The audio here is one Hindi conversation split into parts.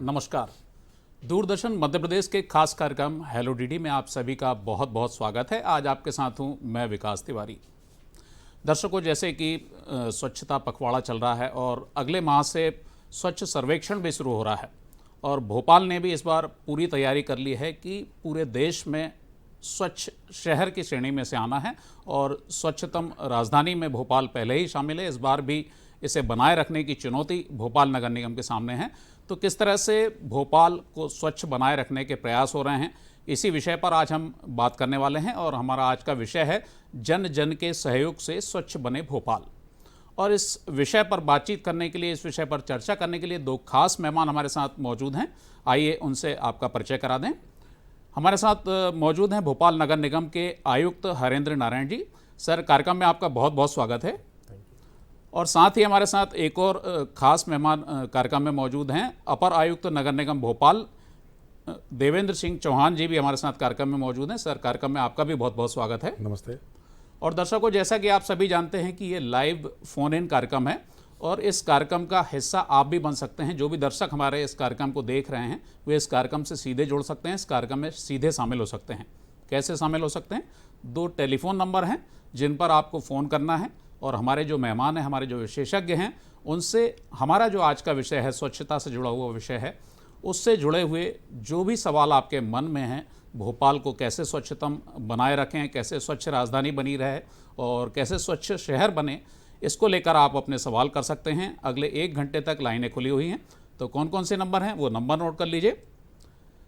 नमस्कार। दूरदर्शन मध्य प्रदेश के खास कार्यक्रम हेलो डीडी में आप सभी का बहुत बहुत स्वागत है। आज आपके साथ हूं मैं विकास तिवारी। दर्शकों, जैसे कि स्वच्छता पखवाड़ा चल रहा है और अगले माह से स्वच्छ सर्वेक्षण भी शुरू हो रहा है और भोपाल ने भी इस बार पूरी तैयारी कर ली है कि पूरे देश में स्वच्छ शहर की श्रेणी में से आना है और स्वच्छतम राजधानी में भोपाल पहले ही शामिल है। इस बार भी इसे बनाए रखने की चुनौती भोपाल नगर निगम के सामने है। तो किस तरह से भोपाल को स्वच्छ बनाए रखने के प्रयास हो रहे हैं, इसी विषय पर आज हम बात करने वाले हैं और हमारा आज का विषय है जन जन के सहयोग से स्वच्छ बने भोपाल। और इस विषय पर बातचीत करने के लिए, इस विषय पर चर्चा करने के लिए दो खास मेहमान हमारे साथ मौजूद हैं। आइए उनसे आपका परिचय करा दें। हमारे साथ मौजूद हैं भोपाल नगर निगम के आयुक्त हरेंद्र नारायण जी। सर, कार्यक्रम में आपका बहुत बहुत स्वागत है। और साथ ही हमारे साथ एक और खास मेहमान कार्यक्रम में मौजूद हैं, अपर आयुक्त नगर निगम भोपाल देवेंद्र सिंह चौहान जी भी हमारे साथ कार्यक्रम में मौजूद हैं। सर, कार्यक्रम में आपका भी बहुत बहुत स्वागत है। नमस्ते। और दर्शकों, जैसा कि आप सभी जानते हैं कि ये लाइव फोन इन कार्यक्रम है और इस कार्यक्रम का हिस्सा आप भी बन सकते हैं। जो भी दर्शक हमारे इस कार्यक्रम को देख रहे हैं वे इस कार्यक्रम से सीधे जुड़ सकते हैं, इस कार्यक्रम में सीधे शामिल हो सकते हैं। कैसे शामिल हो सकते हैं? 2 टेलीफोन नंबर हैं जिन पर आपको फ़ोन करना है और हमारे जो मेहमान हैं, हमारे जो विशेषज्ञ हैं, उनसे हमारा जो आज का विषय है, स्वच्छता से जुड़ा हुआ विषय है, उससे जुड़े हुए जो भी सवाल आपके मन में हैं, भोपाल को कैसे स्वच्छतम बनाए रखें, कैसे स्वच्छ राजधानी बनी रहे और कैसे स्वच्छ शहर बने, इसको लेकर आप अपने सवाल कर सकते हैं। अगले 1 घंटे तक लाइनें खुली हुई हैं। तो कौन कौन से नंबर हैं वो नंबर नोट कर लीजिए।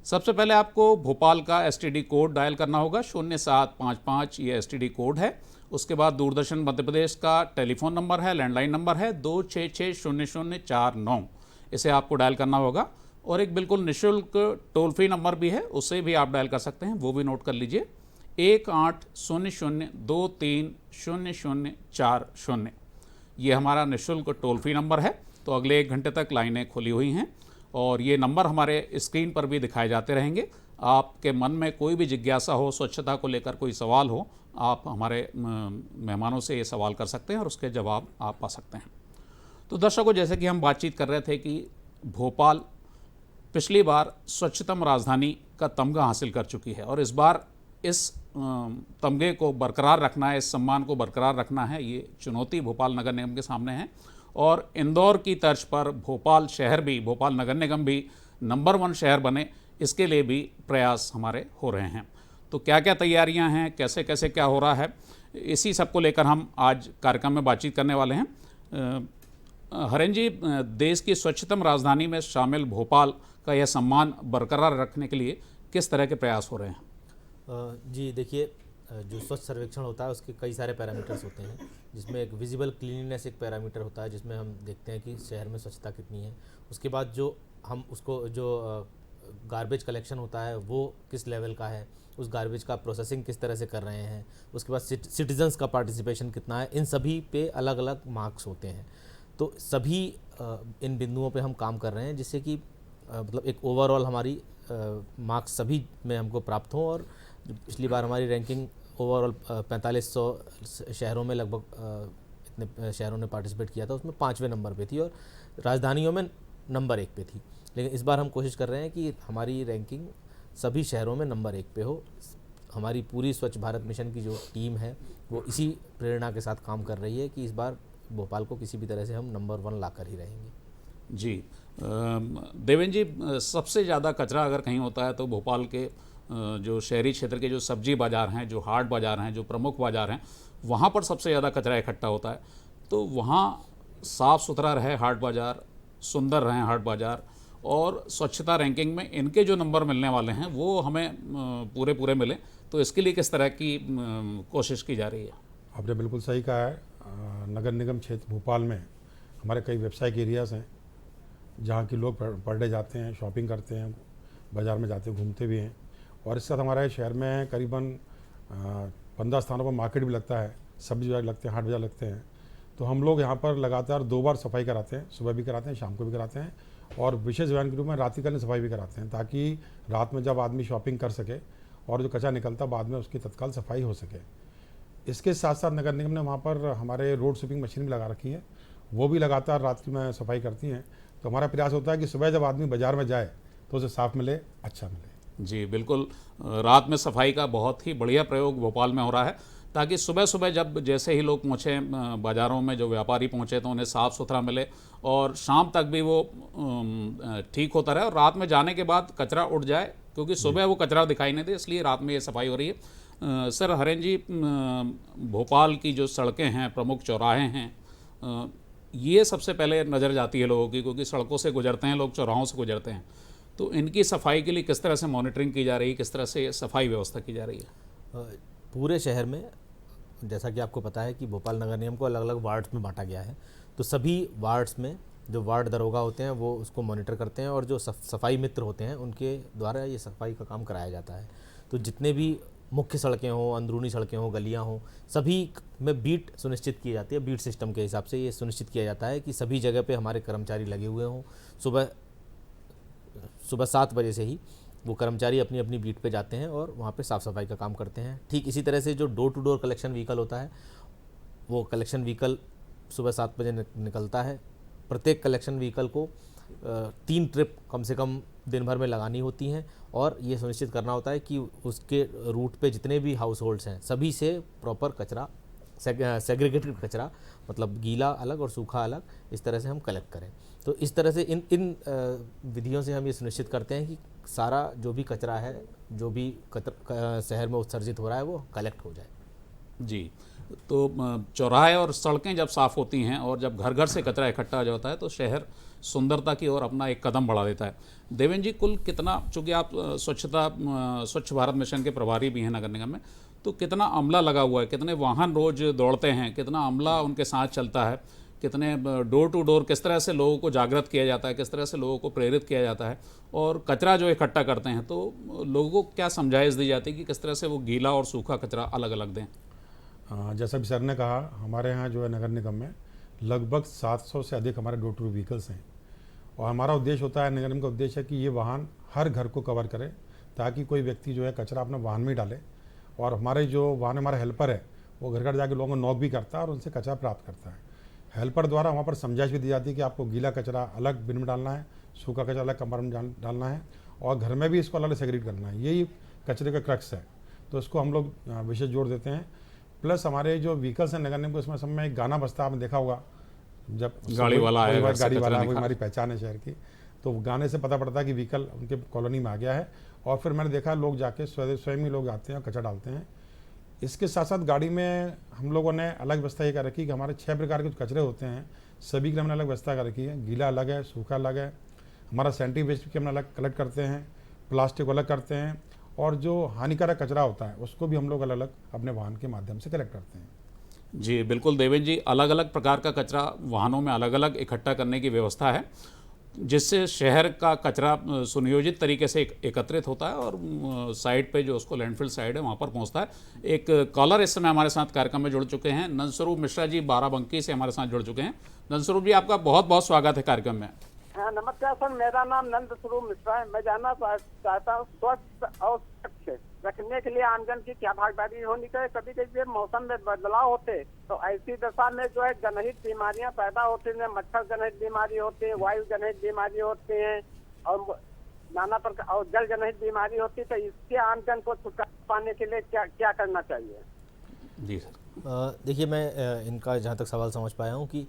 सबसे पहले आपको भोपाल का STD कोड डायल करना होगा, 0755 ये STD कोड है। उसके बाद दूरदर्शन मध्य प्रदेश का टेलीफोन नंबर है, लैंडलाइन नंबर है 2660049, इसे आपको डायल करना होगा। और एक बिल्कुल निःशुल्क टोल फ्री नंबर भी है, उसे भी आप डायल कर सकते हैं, वो भी नोट कर लीजिए, 1800230040। ये हमारा निःशुल्क टोल फ्री नंबर है। तो अगले 1 घंटे तक लाइनें खुली हुई हैं और ये नंबर हमारे स्क्रीन पर भी दिखाए जाते रहेंगे। आपके मन में कोई भी जिज्ञासा हो, स्वच्छता को लेकर कोई सवाल हो, आप हमारे मेहमानों से ये सवाल कर सकते हैं और उसके जवाब आप पा सकते हैं। तो दर्शकों, जैसे कि हम बातचीत कर रहे थे कि भोपाल पिछली बार स्वच्छतम राजधानी का तमगा हासिल कर चुकी है और इस बार इस तमगे को बरकरार रखना है, इस सम्मान को बरकरार रखना है, ये चुनौती भोपाल नगर निगम के सामने है। और इंदौर की तर्ज पर भोपाल शहर भी, भोपाल नगर निगम भी नंबर 1 शहर बने, इसके लिए भी प्रयास हमारे हो रहे हैं। तो क्या क्या तैयारियां हैं, कैसे कैसे क्या हो रहा है, इसी सब को लेकर हम आज कार्यक्रम में बातचीत करने वाले हैं। हरेंद्र जी, देश की स्वच्छतम राजधानी में शामिल भोपाल का यह सम्मान बरकरार रखने के लिए किस तरह के प्रयास हो रहे हैं? जी देखिए, जो स्वच्छ सर्वेक्षण होता है उसके कई सारे पैरामीटर्स होते हैं, जिसमें एक विजिबल क्लीनलीनेस एक पैरामीटर होता है, जिसमें हम देखते हैं कि शहर में स्वच्छता कितनी है। उसके बाद जो हम उसको जो गार्बेज कलेक्शन होता है वो किस लेवल का है, उस गार्बेज का प्रोसेसिंग किस तरह से कर रहे हैं, उसके बाद सिटीजन्स का पार्टिसिपेशन कितना है, इन सभी पे अलग अलग मार्क्स होते हैं। तो सभी इन बिंदुओं पे हम काम कर रहे हैं, जिससे कि मतलब एक ओवरऑल हमारी मार्क्स सभी में हमको प्राप्त हों। और पिछली बार हमारी रैंकिंग ओवरऑल 4500 शहरों में लगभग इतने शहरों ने पार्टिसिपेट किया था, उसमें 5वें नंबर पे थी और राजधानियों में नंबर 1 पे थी। लेकिन इस बार हम कोशिश कर रहे हैं कि हमारी रैंकिंग सभी शहरों में नंबर 1 पे हो। हमारी पूरी स्वच्छ भारत मिशन की जो टीम है वो इसी प्रेरणा के साथ काम कर रही है कि इस बार भोपाल को किसी भी तरह से हम नंबर 1 लाकर ही रहेंगे। जी देवेंद्र जी, सबसे ज़्यादा कचरा अगर कहीं होता है तो भोपाल के जो शहरी क्षेत्र के जो सब्जी बाज़ार हैं, जो हाट बाज़ार हैं, जो प्रमुख बाज़ार हैं, वहाँ पर सबसे ज़्यादा कचरा इकट्ठा होता है। तो वहाँ साफ़ सुथरा रहे हाट बाज़ार, सुंदर रहें हाट बाज़ार और स्वच्छता रैंकिंग में इनके जो नंबर मिलने वाले हैं वो हमें पूरे मिलें, तो इसके लिए किस तरह की कोशिश की जा रही है? आपने बिल्कुल सही कहा है। नगर निगम क्षेत्र भोपाल में हमारे कई व्यवसायिक एरियाज़ हैं जहाँ के लोग पर डे जाते हैं, शॉपिंग करते हैं, बाज़ार में जाते हैं, घूमते भी हैं। और इसके साथ हमारे शहर में करीबन 15 स्थानों पर मार्केट भी लगता है, सब्जी बाजार लगते हैं, हाट बाजार लगते हैं। तो हम लोग यहाँ पर लगातार 2 बार सफाई कराते हैं, सुबह भी कराते हैं, शाम को भी कराते हैं और विशेष अभियान के रूप में रात्रिकालीन सफाई भी कराते हैं, ताकि रात में जब आदमी शॉपिंग कर सके और जो कचरा निकलता बाद में उसकी तत्काल सफाई हो सके। इसके साथ साथ नगर निगम ने वहाँ पर हमारे रोड स्वीपिंग मशीन भी लगा रखी है, वो भी लगातार रात्रि में सफाई करती हैं। तो हमारा प्रयास होता है कि सुबह जब आदमी बाजार में जाए तो उसे साफ मिले, अच्छा मिले। जी बिल्कुल, रात में सफाई का बहुत ही बढ़िया प्रयोग भोपाल में हो रहा है, ताकि सुबह सुबह जब जैसे ही लोग पहुँचे बाज़ारों में, जो व्यापारी पहुँचे, तो उन्हें साफ़ सुथरा मिले और शाम तक भी वो ठीक होता रहे, और रात में जाने के बाद कचरा उठ जाए, क्योंकि सुबह वो कचरा दिखाई नहीं दे, इसलिए रात में ये सफाई हो रही है। सर हरेन जी, भोपाल की जो सड़कें हैं, प्रमुख चौराहे हैं, ये सबसे पहले नज़र जाती है लोगों की, क्योंकि सड़कों से गुजरते हैं लोग, चौराहों से गुजरते हैं, तो इनकी सफाई के लिए किस तरह से मॉनिटरिंग की जा रही है, किस तरह से सफाई व्यवस्था की जा रही है? पूरे शहर में, जैसा कि आपको पता है कि भोपाल नगर निगम को अलग अलग वार्ड्स में बांटा गया है, तो सभी वार्ड्स में जो वार्ड दरोगा होते हैं वो उसको मॉनिटर करते हैं, और जो सफाई मित्र होते हैं उनके द्वारा ये सफाई का काम कराया जाता है। तो जितने भी मुख्य सड़कें हों, अंदरूनी सड़कें हों, गलियां हों, सभी में बीट सुनिश्चित की जाती है। बीट सिस्टम के हिसाब से ये सुनिश्चित किया जाता है कि सभी जगह पे हमारे कर्मचारी लगे हुए हों। सुबह 7 बजे से ही वो कर्मचारी अपनी अपनी बीट पे जाते हैं और वहाँ पे साफ़ सफाई का काम करते हैं। ठीक इसी तरह से जो door to door collection vehicle होता है, वो कलेक्शन व्हीकल सुबह 7 बजे निकलता है। प्रत्येक कलेक्शन व्हीकल को 3 ट्रिप कम से कम दिन भर में लगानी होती हैं, और ये सुनिश्चित करना होता है कि उसके रूट पे जितने भी हाउस होल्ड्स हैं सभी से प्रॉपर कचरा, सेग्रीगेटेड कचरा, मतलब गीला अलग और सूखा अलग, इस तरह से हम कलेक्ट करें। तो इस तरह से इन विधियों से हम ये सुनिश्चित करते हैं कि सारा जो भी कचरा है, जो भी शहर में उत्सर्जित हो रहा है, वो कलेक्ट हो जाए। जी, तो चौराहे और सड़कें जब साफ़ होती हैं और जब घर घर से कचरा इकट्ठा हो जाता है, तो शहर सुंदरता की ओर अपना एक कदम बढ़ा देता है। देवेंद्र जी, कुल कितना, चूँकि आप स्वच्छ भारत मिशन के प्रभारी भी हैं नगर निगम में, तो कितना अमला लगा हुआ है, कितने वाहन रोज़ दौड़ते हैं, कितना अमला उनके साथ चलता है, कितने डोर टू डोर, किस तरह से लोगों को जागृत किया जाता है, किस तरह से लोगों को प्रेरित किया जाता है, और कचरा जो इकट्ठा करते हैं तो लोगों को क्या समझाइश दी जाती है कि किस तरह से वो गीला और सूखा कचरा अलग अलग दें? जैसा भी सर ने कहा, हमारे यहाँ जो है नगर निगम में लगभग 700 से अधिक हमारे डोर टू व्हीकल्स हैं, और हमारा उद्देश्य होता है, नगर निगम का उद्देश्य है कि ये वाहन हर घर को कवर करे, ताकि कोई व्यक्ति जो है कचरा अपने वाहन में डाले, और हमारे जो वाहन हमारा हेल्पर है वो घर घर जाके लोगों को नॉक भी करता है और उनसे कचरा प्राप्त करता है। हेल्पर द्वारा वहाँ पर समझाइश भी दी जाती है कि आपको गीला कचरा अलग बिन में डालना है, सूखा कचरा अलग कमर में डालना है, और घर में भी इसको अलग सेग्रीगेट करना है। यही कचरे का क्रक्स है, तो इसको हम लोग विशेष जोर देते हैं। प्लस हमारे जो व्हीकल्स हैं नगर निगम को, इसमें सब में एक गाना बजता है, आपने देखा होगा, जब गाड़ी वाला है, गाड़ी वाला है, वो हमारी पहचान है शहर की, तो गाने से पता पड़ता है कि व्हीकल उनके कॉलोनी में आ गया है। और फिर मैंने देखा लोग जाके स्वयं ही लोग आते हैं और कचरा डालते हैं। इसके साथ साथ गाड़ी में हम लोगों ने अलग व्यवस्था ये कर रखी है कि हमारे 6 प्रकार के कचरे होते हैं, सभी की हमने अलग व्यवस्था कर रखी है। गीला अलग है, सूखा अलग है, हमारा सैनिटरी वेस्ट की हम अलग कलेक्ट करते हैं, प्लास्टिक अलग करते हैं, और जो हानिकारक कचरा होता है उसको भी हम लोग अलग अलग अपने वाहन के माध्यम से कलेक्ट करते हैं। जी बिल्कुल देवेंद्र जी, अलग अलग प्रकार का कचरा वाहनों में अलग अलग इकट्ठा करने की व्यवस्था है, जिससे शहर का कचरा सुनियोजित तरीके से एकत्रित होता है और साइड पे जो उसको लैंडफिल साइड है वहाँ पर पहुँचता है। एक कॉलर इस समय हमारे साथ कार्यक्रम में जुड़ चुके हैं, नंदस्वरूप मिश्रा जी बाराबंकी से हमारे साथ जुड़ चुके हैं। नंदस्वरूप जी, आपका बहुत बहुत स्वागत है कार्यक्रम में। हाँ, नमस्कार सर, मेरा नाम नंदस्वरूप मिश्रा है। मैं जानना चाहता हूँ, स्वच्छ और स्वच्छ रखने के लिए आमजन की क्या भागीदारी होनी चाहिए? कभी कभी मौसम में बदलाव होते तो ऐसी दशा में जो है जनहित बीमारियां पैदा होती हैं, मच्छर जनहित बीमारी होती है, वायु जनहित बीमारी होती है, और नाना प्रकार और जल जनहित बीमारी होती है। तो इसके आमजन को छुटकारा पाने के लिए क्या क्या करना चाहिए? जी सर, देखिए, मैं इनका जहाँ तक सवाल समझ पाया हूँ कि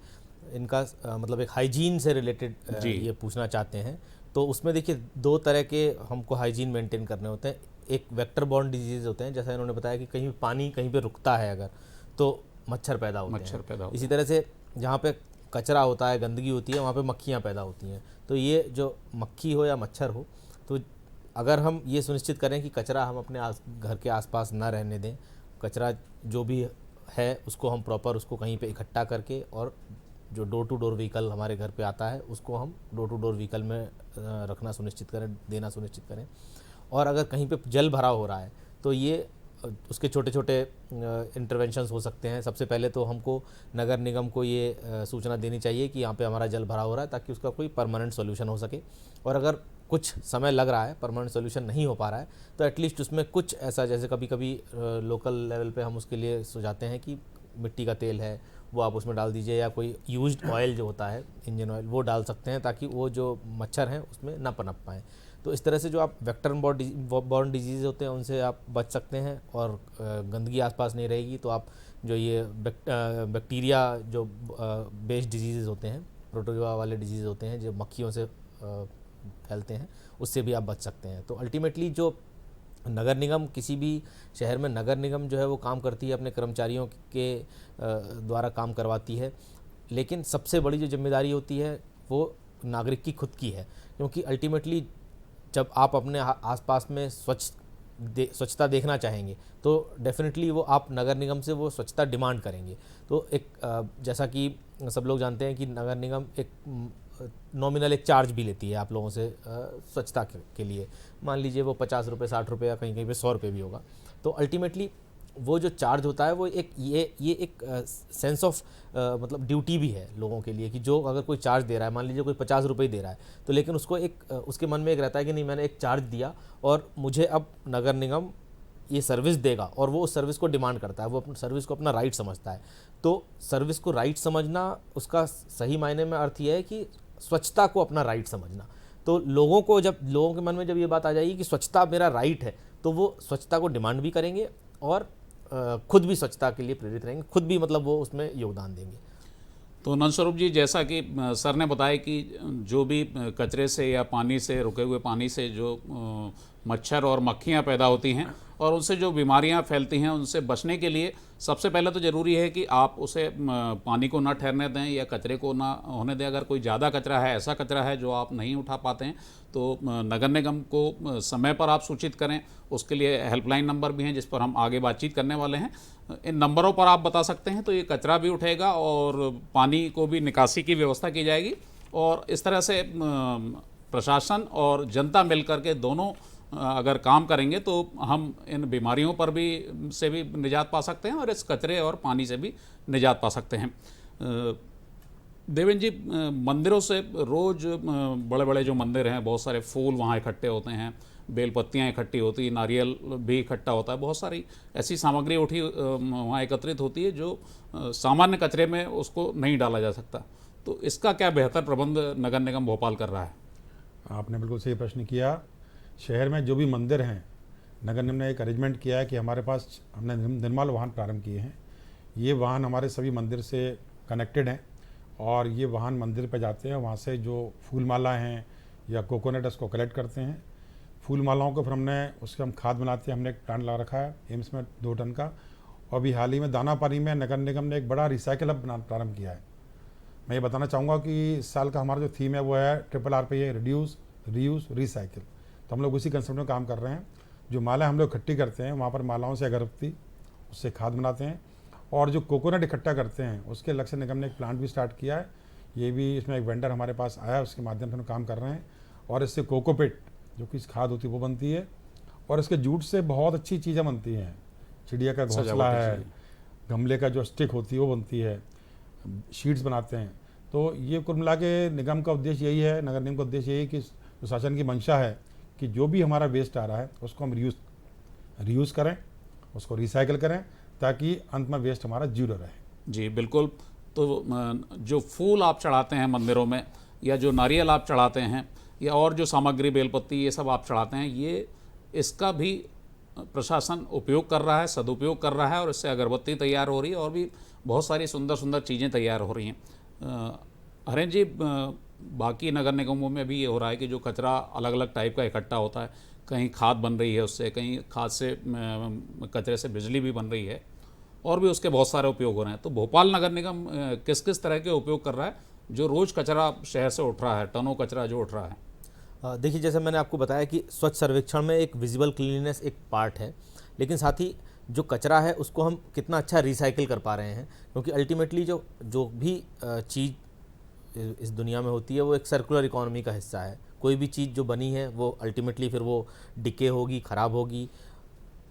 इनका मतलब एक हाइजीन से रिलेटेड ये पूछना चाहते हैं। तो उसमें देखिए 2 तरह के हमको हाइजीन मेंटेन करने होते हैं। एक वेक्टर बॉर्न डिजीज़ होते हैं, जैसा इन्होंने बताया कि कहीं पानी कहीं पे रुकता है अगर, तो मच्छर पैदा होते हैं। इसी तरह से जहाँ पे कचरा होता है, गंदगी होती है, वहाँ पे मक्खियाँ पैदा होती हैं। तो ये जो मक्खी हो या मच्छर हो, तो अगर हम ये सुनिश्चित करें कि कचरा हम अपने घर के आसपास ना रहने दें, कचरा जो भी है उसको हम प्रॉपर उसको कहीं पे इकट्ठा करके, और जो डोर टू डोर व्हीकल हमारे घर पे आता है उसको हम डोर टू डोर व्हीकल में रखना सुनिश्चित करें, देना सुनिश्चित करें। और अगर कहीं पे जल भराव हो रहा है तो ये उसके छोटे छोटे इंटरवेंशंस हो सकते हैं। सबसे पहले तो हमको नगर निगम को ये सूचना देनी चाहिए कि यहाँ पे हमारा जल भराव हो रहा है, ताकि उसका कोई परमानेंट सॉल्यूशन हो सके। और अगर कुछ समय लग रहा है, परमानेंट सॉल्यूशन नहीं हो पा रहा है, तो एटलीस्ट उसमें कुछ ऐसा, जैसे कभी कभी लोकल लेवल पे हम उसके लिए सुझाते हैं कि मिट्टी का तेल है वो आप उसमें डाल दीजिए, या कोई यूज्ड ऑयल जो होता है इंजन ऑयल वो डाल सकते हैं, ताकि वो जो मच्छर हैं उसमें ना पनप पाएँ। तो इस तरह से जो आप वेक्टर बॉर्न डिजीज़ होते हैं उनसे आप बच सकते हैं, और गंदगी आसपास नहीं रहेगी तो आप जो ये बैक्टीरिया जो बेस्ड डिजीज़ होते हैं, प्रोटोजोआ वाले डिजीज़ होते हैं जो मक्खियों से फैलते हैं, उससे भी आप बच सकते हैं। तो अल्टीमेटली जो नगर निगम, किसी भी शहर में नगर निगम जो है वो काम करती है, अपने कर्मचारियों के द्वारा काम करवाती है, लेकिन सबसे बड़ी जो जिम्मेदारी होती है वो नागरिक की खुद की है, क्योंकि अल्टीमेटली जब आप अपने आसपास में स्वच्छता देखना चाहेंगे तो डेफिनेटली वो आप नगर निगम से वो स्वच्छता डिमांड करेंगे। तो एक जैसा कि सब लोग जानते हैं कि नगर निगम एक नॉमिनल एक चार्ज भी लेती है आप लोगों से स्वच्छता के लिए। मान लीजिए वो 50 रुपये, 60 रुपये, या कहीं कहीं पे 100 रुपये भी होगा। तो अल्टीमेटली वो जो चार्ज होता है वो एक ये एक सेंस ऑफ मतलब ड्यूटी भी है लोगों के लिए, कि जो अगर कोई चार्ज दे रहा है, मान लीजिए कोई 50 रुपये दे रहा है, तो लेकिन उसको एक उसके मन में एक रहता है कि नहीं, मैंने एक चार्ज दिया और मुझे अब नगर निगम ये सर्विस देगा, और वो उस सर्विस को डिमांड करता है, वो अपनी सर्विस को अपना राइट समझता है। तो सर्विस को राइट समझना, उसका सही मायने में अर्थ ये है कि स्वच्छता को अपना राइट समझना। तो लोगों के मन में जब ये बात आ जाएगी कि स्वच्छता मेरा राइट है, तो वो स्वच्छता को डिमांड भी करेंगे और खुद भी स्वच्छता के लिए प्रेरित रहेंगे, खुद भी मतलब वो उसमें योगदान देंगे। तो नंदस्वरूप जी, जैसा कि सर ने बताया कि जो भी कचरे से या पानी से, रुके हुए पानी से जो मच्छर और मक्खियाँ पैदा होती हैं और उनसे जो बीमारियां फैलती हैं, उनसे बचने के लिए सबसे पहले तो ज़रूरी है कि आप उसे पानी को ना ठहरने दें या कचरे को ना होने दें। अगर कोई ज़्यादा कचरा है, ऐसा कचरा है जो आप नहीं उठा पाते हैं, तो नगर निगम को समय पर आप सूचित करें। उसके लिए हेल्पलाइन नंबर भी हैं जिस पर हम आगे बातचीत करने वाले हैं। इन नंबरों पर आप बता सकते हैं, तो ये कचरा भी उठेगा और पानी को भी निकासी की व्यवस्था की जाएगी। और इस तरह से प्रशासन और जनता मिलकर के दोनों अगर काम करेंगे तो हम इन बीमारियों पर भी से भी निजात पा सकते हैं और इस कचरे और पानी से भी निजात पा सकते हैं। देवेंद्र जी, मंदिरों से रोज़ बड़े बड़े जो मंदिर हैं, बहुत सारे फूल वहाँ इकट्ठे होते हैं, बेलपत्तियाँ इकट्ठी होती, नारियल भी इकट्ठा होता है, बहुत सारी ऐसी सामग्री उठी वहाँ एकत्रित होती है जो सामान्य कचरे में उसको नहीं डाला जा सकता। तो इसका क्या बेहतर प्रबंध नगर निगम भोपाल कर रहा है? आपने बिल्कुल सही प्रश्न किया। शहर में जो भी मंदिर हैं, नगर निगम ने एक अरेंजमेंट किया है कि हमारे पास हमने निर्मल वाहन प्रारंभ किए हैं। ये वाहन हमारे सभी मंदिर से कनेक्टेड हैं और ये वाहन मंदिर पर जाते हैं, वहाँ से जो फूल माला हैं या कोकोनट उसको कलेक्ट करते हैं। फूल मालाओं को फिर उसके हम खाद बनाते हैं। हमने एक प्लांट लगा रखा है एम्स में 2 टन का। और अभी हाल ही में दानापानी में नगर निगम ने एक बड़ा रिसाइकिल हब प्रारंभ किया है। मैं ये बताना चाहूँगा कि इस साल का हमारा जो थीम है वो है RRR पे, ये रिड्यूस, रीयूज़, रिसाइकिल। तो हम लोग उसी कंसेप्ट में काम कर रहे हैं। जो माला हम लोग इकट्ठी करते हैं, वहाँ पर मालाओं से अगरबत्ती, उससे खाद बनाते हैं। और जो कोकोनट इकट्ठा करते हैं, उसके अलग से निगम ने एक प्लांट भी स्टार्ट किया है। ये भी, इसमें एक वेंडर हमारे पास आया, उसके माध्यम से हम काम कर रहे हैं। और इससे कोकोपिट जो कि खाद होती है वो बनती है। और इसके जूट से बहुत अच्छी चीज़ें बनती हैं। चिड़िया का घोंसला है, गमले का जो स्टिक होती है वो बनती है, शीट्स बनाते हैं। तो ये कुल मिला के निगम का उद्देश्य यही है, नगर निगम का उद्देश्य यही है कि जो शासन की मंशा है कि जो भी हमारा वेस्ट आ रहा है उसको हम रीयूज़ करें, उसको रिसाइकिल करें, ताकि अंत में वेस्ट हमारा जीरो रहे। जी बिल्कुल। तो जो फूल आप चढ़ाते हैं मंदिरों में, या जो नारियल आप चढ़ाते हैं, या और जो सामग्री बेलपत्ती ये सब आप चढ़ाते हैं, ये इसका भी प्रशासन उपयोग कर रहा है, सदुपयोग कर रहा है, और इससे अगरबत्ती तैयार हो रही है और भी बहुत सारी सुंदर सुंदर चीज़ें तैयार हो रही हैं। हरेंद्र जी, बाकी नगर निगमों में भी ये हो रहा है कि जो कचरा अलग अलग टाइप का इकट्ठा होता है, कहीं खाद बन रही है उससे, कहीं खाद से कचरे से बिजली भी बन रही है, और भी उसके बहुत सारे उपयोग हो रहे हैं। तो भोपाल नगर निगम किस किस तरह के उपयोग कर रहा है जो रोज़ कचरा शहर से उठ रहा है, टनों कचरा जो उठ रहा है? देखिए, जैसे मैंने आपको बताया कि स्वच्छ सर्वेक्षण में एक विजिबल क्लीननेस एक पार्ट है, लेकिन साथ ही जो कचरा है उसको हम कितना अच्छा रिसाइकिल कर पा रहे हैं, क्योंकि अल्टीमेटली जो भी चीज़ इस दुनिया में होती है वो एक सर्कुलर इकोनॉमी का हिस्सा है। कोई भी चीज़ जो बनी है वो अल्टीमेटली फिर वो डिके होगी, ख़राब होगी,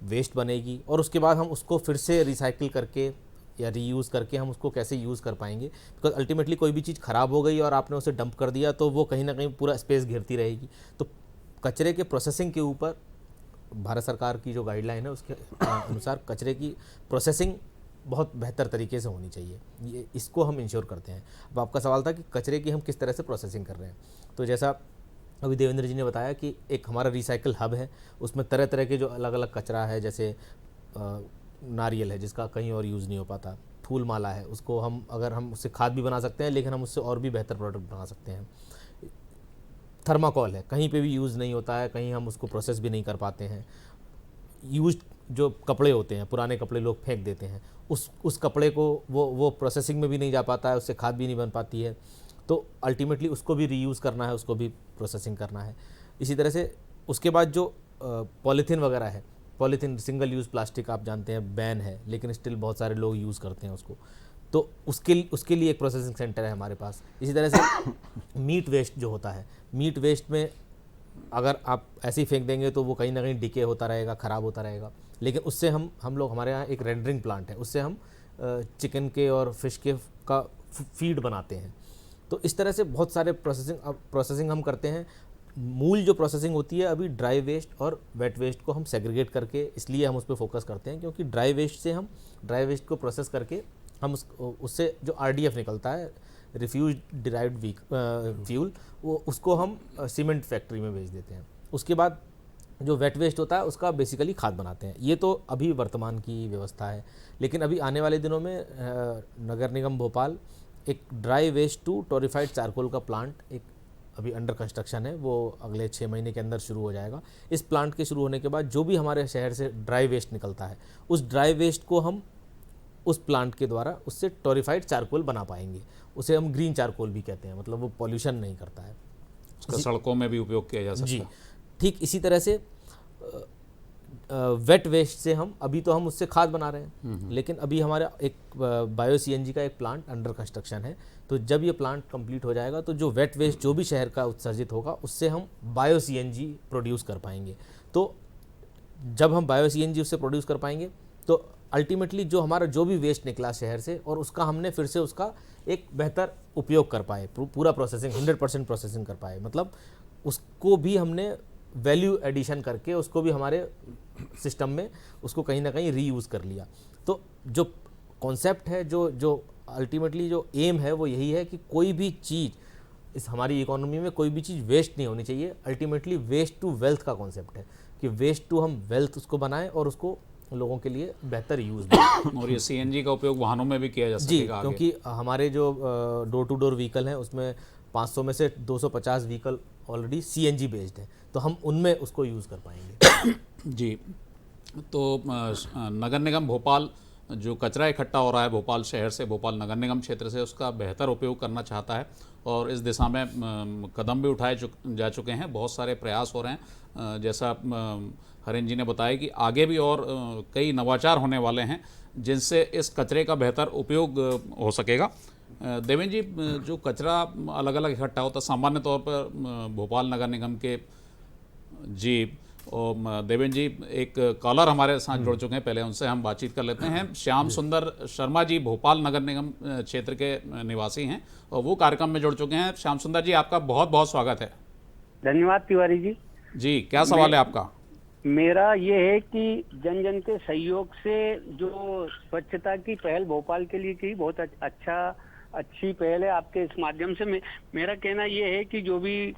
वेस्ट बनेगी, और उसके बाद हम उसको फिर से रिसाइकिल करके या रीयूज़ करके हम उसको कैसे यूज़ कर पाएंगे। बिकॉज अल्टीमेटली कोई भी चीज़ ख़राब हो गई और आपने उसे डंप कर दिया तो वो कहीं ना कहीं पूरा स्पेस घेरती रहेगी। तो कचरे के प्रोसेसिंग के ऊपर भारत सरकार की जो गाइडलाइन है उसके अनुसार कचरे की प्रोसेसिंग बहुत बेहतर तरीके से होनी चाहिए, ये इसको हम इंश्योर करते हैं। अब आपका सवाल था कि कचरे की हम किस तरह से प्रोसेसिंग कर रहे हैं, तो जैसा अभी देवेंद्र जी ने बताया कि एक हमारा रिसाइकल हब है, उसमें तरह तरह के जो अलग अलग कचरा है, जैसे नारियल है जिसका कहीं और यूज़ नहीं हो पाता, फूल माला है, उसको हम अगर हम उससे खाद भी बना सकते हैं, लेकिन हम उससे और भी बेहतर प्रोडक्ट बना सकते हैं। थर्माकोल है, कहीं पे भी यूज़ नहीं होता है, कहीं हम उसको प्रोसेस भी नहीं कर पाते हैं। यूज्ड जो कपड़े होते हैं, पुराने कपड़े लोग फेंक देते हैं, उस कपड़े को वो प्रोसेसिंग में भी नहीं जा पाता है, उससे खाद भी नहीं बन पाती है, तो अल्टीमेटली उसको भी रीयूज़ करना है, उसको भी प्रोसेसिंग करना है। इसी तरह से उसके बाद जो पॉलीथीन वगैरह है, पॉलीथीन सिंगल यूज़ प्लास्टिक आप जानते हैं बैन है, लेकिन स्टिल बहुत सारे लोग यूज़ करते हैं उसको, तो उसके लिए एक प्रोसेसिंग सेंटर है हमारे पास। इसी तरह से मीट वेस्ट जो होता है, मीट वेस्ट में अगर आप ऐसे ही फेंक देंगे तो वो कहीं ना कहीं डिके होता रहेगा, ख़राब होता रहेगा, लेकिन उससे हम लोग, हमारे यहाँ एक रेंडरिंग प्लांट है, उससे हम चिकन के और फिश के का फीड बनाते हैं। तो इस तरह से बहुत सारे प्रोसेसिंग हम करते हैं। मूल जो प्रोसेसिंग होती है अभी ड्राई वेस्ट और वेट वेस्ट को हम सेग्रीगेट करके, इसलिए हम उस पर फोकस करते हैं क्योंकि ड्राई वेस्ट को प्रोसेस करके हम उससे जो RDF निकलता है, रिफ्यूज डिराइव्ड फ्यूल, वो उसको हम सीमेंट फैक्ट्री में भेज देते हैं। उसके बाद जो वेट वेस्ट होता है उसका बेसिकली खाद बनाते हैं। ये तो अभी वर्तमान की व्यवस्था है, लेकिन अभी आने वाले दिनों में नगर निगम भोपाल एक ड्राई वेस्ट टू टोरिफाइड चारकोल का प्लांट एक अभी अंडर कंस्ट्रक्शन है, वो अगले 6 महीने के अंदर शुरू हो जाएगा। इस प्लांट के शुरू होने के बाद जो भी हमारे शहर से ड्राई वेस्ट निकलता है, उस ड्राई वेस्ट को हम उस प्लांट के द्वारा उससे टोरिफाइड चारकोल बना पाएंगे। उसे हम ग्रीन चारकोल भी कहते हैं, मतलब वो पॉल्यूशन नहीं करता है। उसका सड़कों में भी उपयोग किया जा सकता जी, है। ठीक इसी तरह से वेट वेस्ट से हम अभी तो हम उससे खाद बना रहे हैं, लेकिन अभी हमारा एक बायो CNG का एक प्लांट अंडर कंस्ट्रक्शन है। तो जब ये प्लांट कंप्लीट हो जाएगा तो जो वेट वेस्ट जो भी शहर का उत्सर्जित होगा उससे हम बायो CNG प्रोड्यूस कर पाएंगे। तो जब हम बायो CNG उससे प्रोड्यूस कर पाएंगे तो अल्टीमेटली जो हमारा जो भी वेस्ट निकला शहर से, और उसका हमने फिर से उसका एक बेहतर उपयोग कर पाए, पूरा प्रोसेसिंग 100% प्रोसेसिंग कर पाए, मतलब उसको भी हमने वैल्यू एडिशन करके उसको भी हमारे सिस्टम में उसको कहीं ना कहीं रीयूज़ कर लिया। तो जो कॉन्सेप्ट है, जो अल्टीमेटली जो एम है वो यही है कि कोई भी चीज़ इस हमारी इकोनॉमी में कोई भी चीज़ वेस्ट नहीं होनी चाहिए। अल्टीमेटली वेस्ट टू वेल्थ का कॉन्सेप्ट है कि वेस्ट टू हम वेल्थ उसको बनाएं और उसको लोगों के लिए बेहतर यूज़ दें। और ये CNG का उपयोग वाहनों में भी किया जा जी, सकेगा आगे। क्योंकि हमारे जो डोर टू डोर व्हीकल हैं उसमें 500 में से 250 व्हीकल ऑलरेडी CNG बेस्ड है, तो हम उनमें उसको यूज़ कर पाएंगे। जी, तो नगर निगम भोपाल जो कचरा इकट्ठा हो रहा है भोपाल शहर से, भोपाल नगर निगम क्षेत्र से, उसका बेहतर उपयोग करना चाहता है और इस दिशा में कदम भी उठाए जा चुके हैं। बहुत सारे प्रयास हो रहे हैं। जैसा हरेन जी ने बताया कि आगे भी और कई नवाचार होने वाले हैं जिनसे इस कचरे का बेहतर उपयोग हो सकेगा। देवेंद्र जी, जो कचरा अलग अलग इकट्ठा होता है सामान्य तौर पर भोपाल नगर निगम के, जी, और देवेंद्र जी एक कॉलर हमारे साथ जुड़ चुके हैं, पहले उनसे हम बातचीत कर लेते हैं। श्याम सुंदर शर्मा जी भोपाल नगर निगम क्षेत्र के निवासी हैं और वो कार्यक्रम में जुड़ चुके हैं। श्याम सुंदर जी, आपका बहुत बहुत स्वागत है। धन्यवाद तिवारी जी। जी, क्या सवाल है आपका? मेरा ये है कि जन जन के सहयोग से जो स्वच्छता की पहल भोपाल के लिए की, बहुत अच्छी पहल है आपके इस माध्यम से। मेरा कहना ये है कि जो भी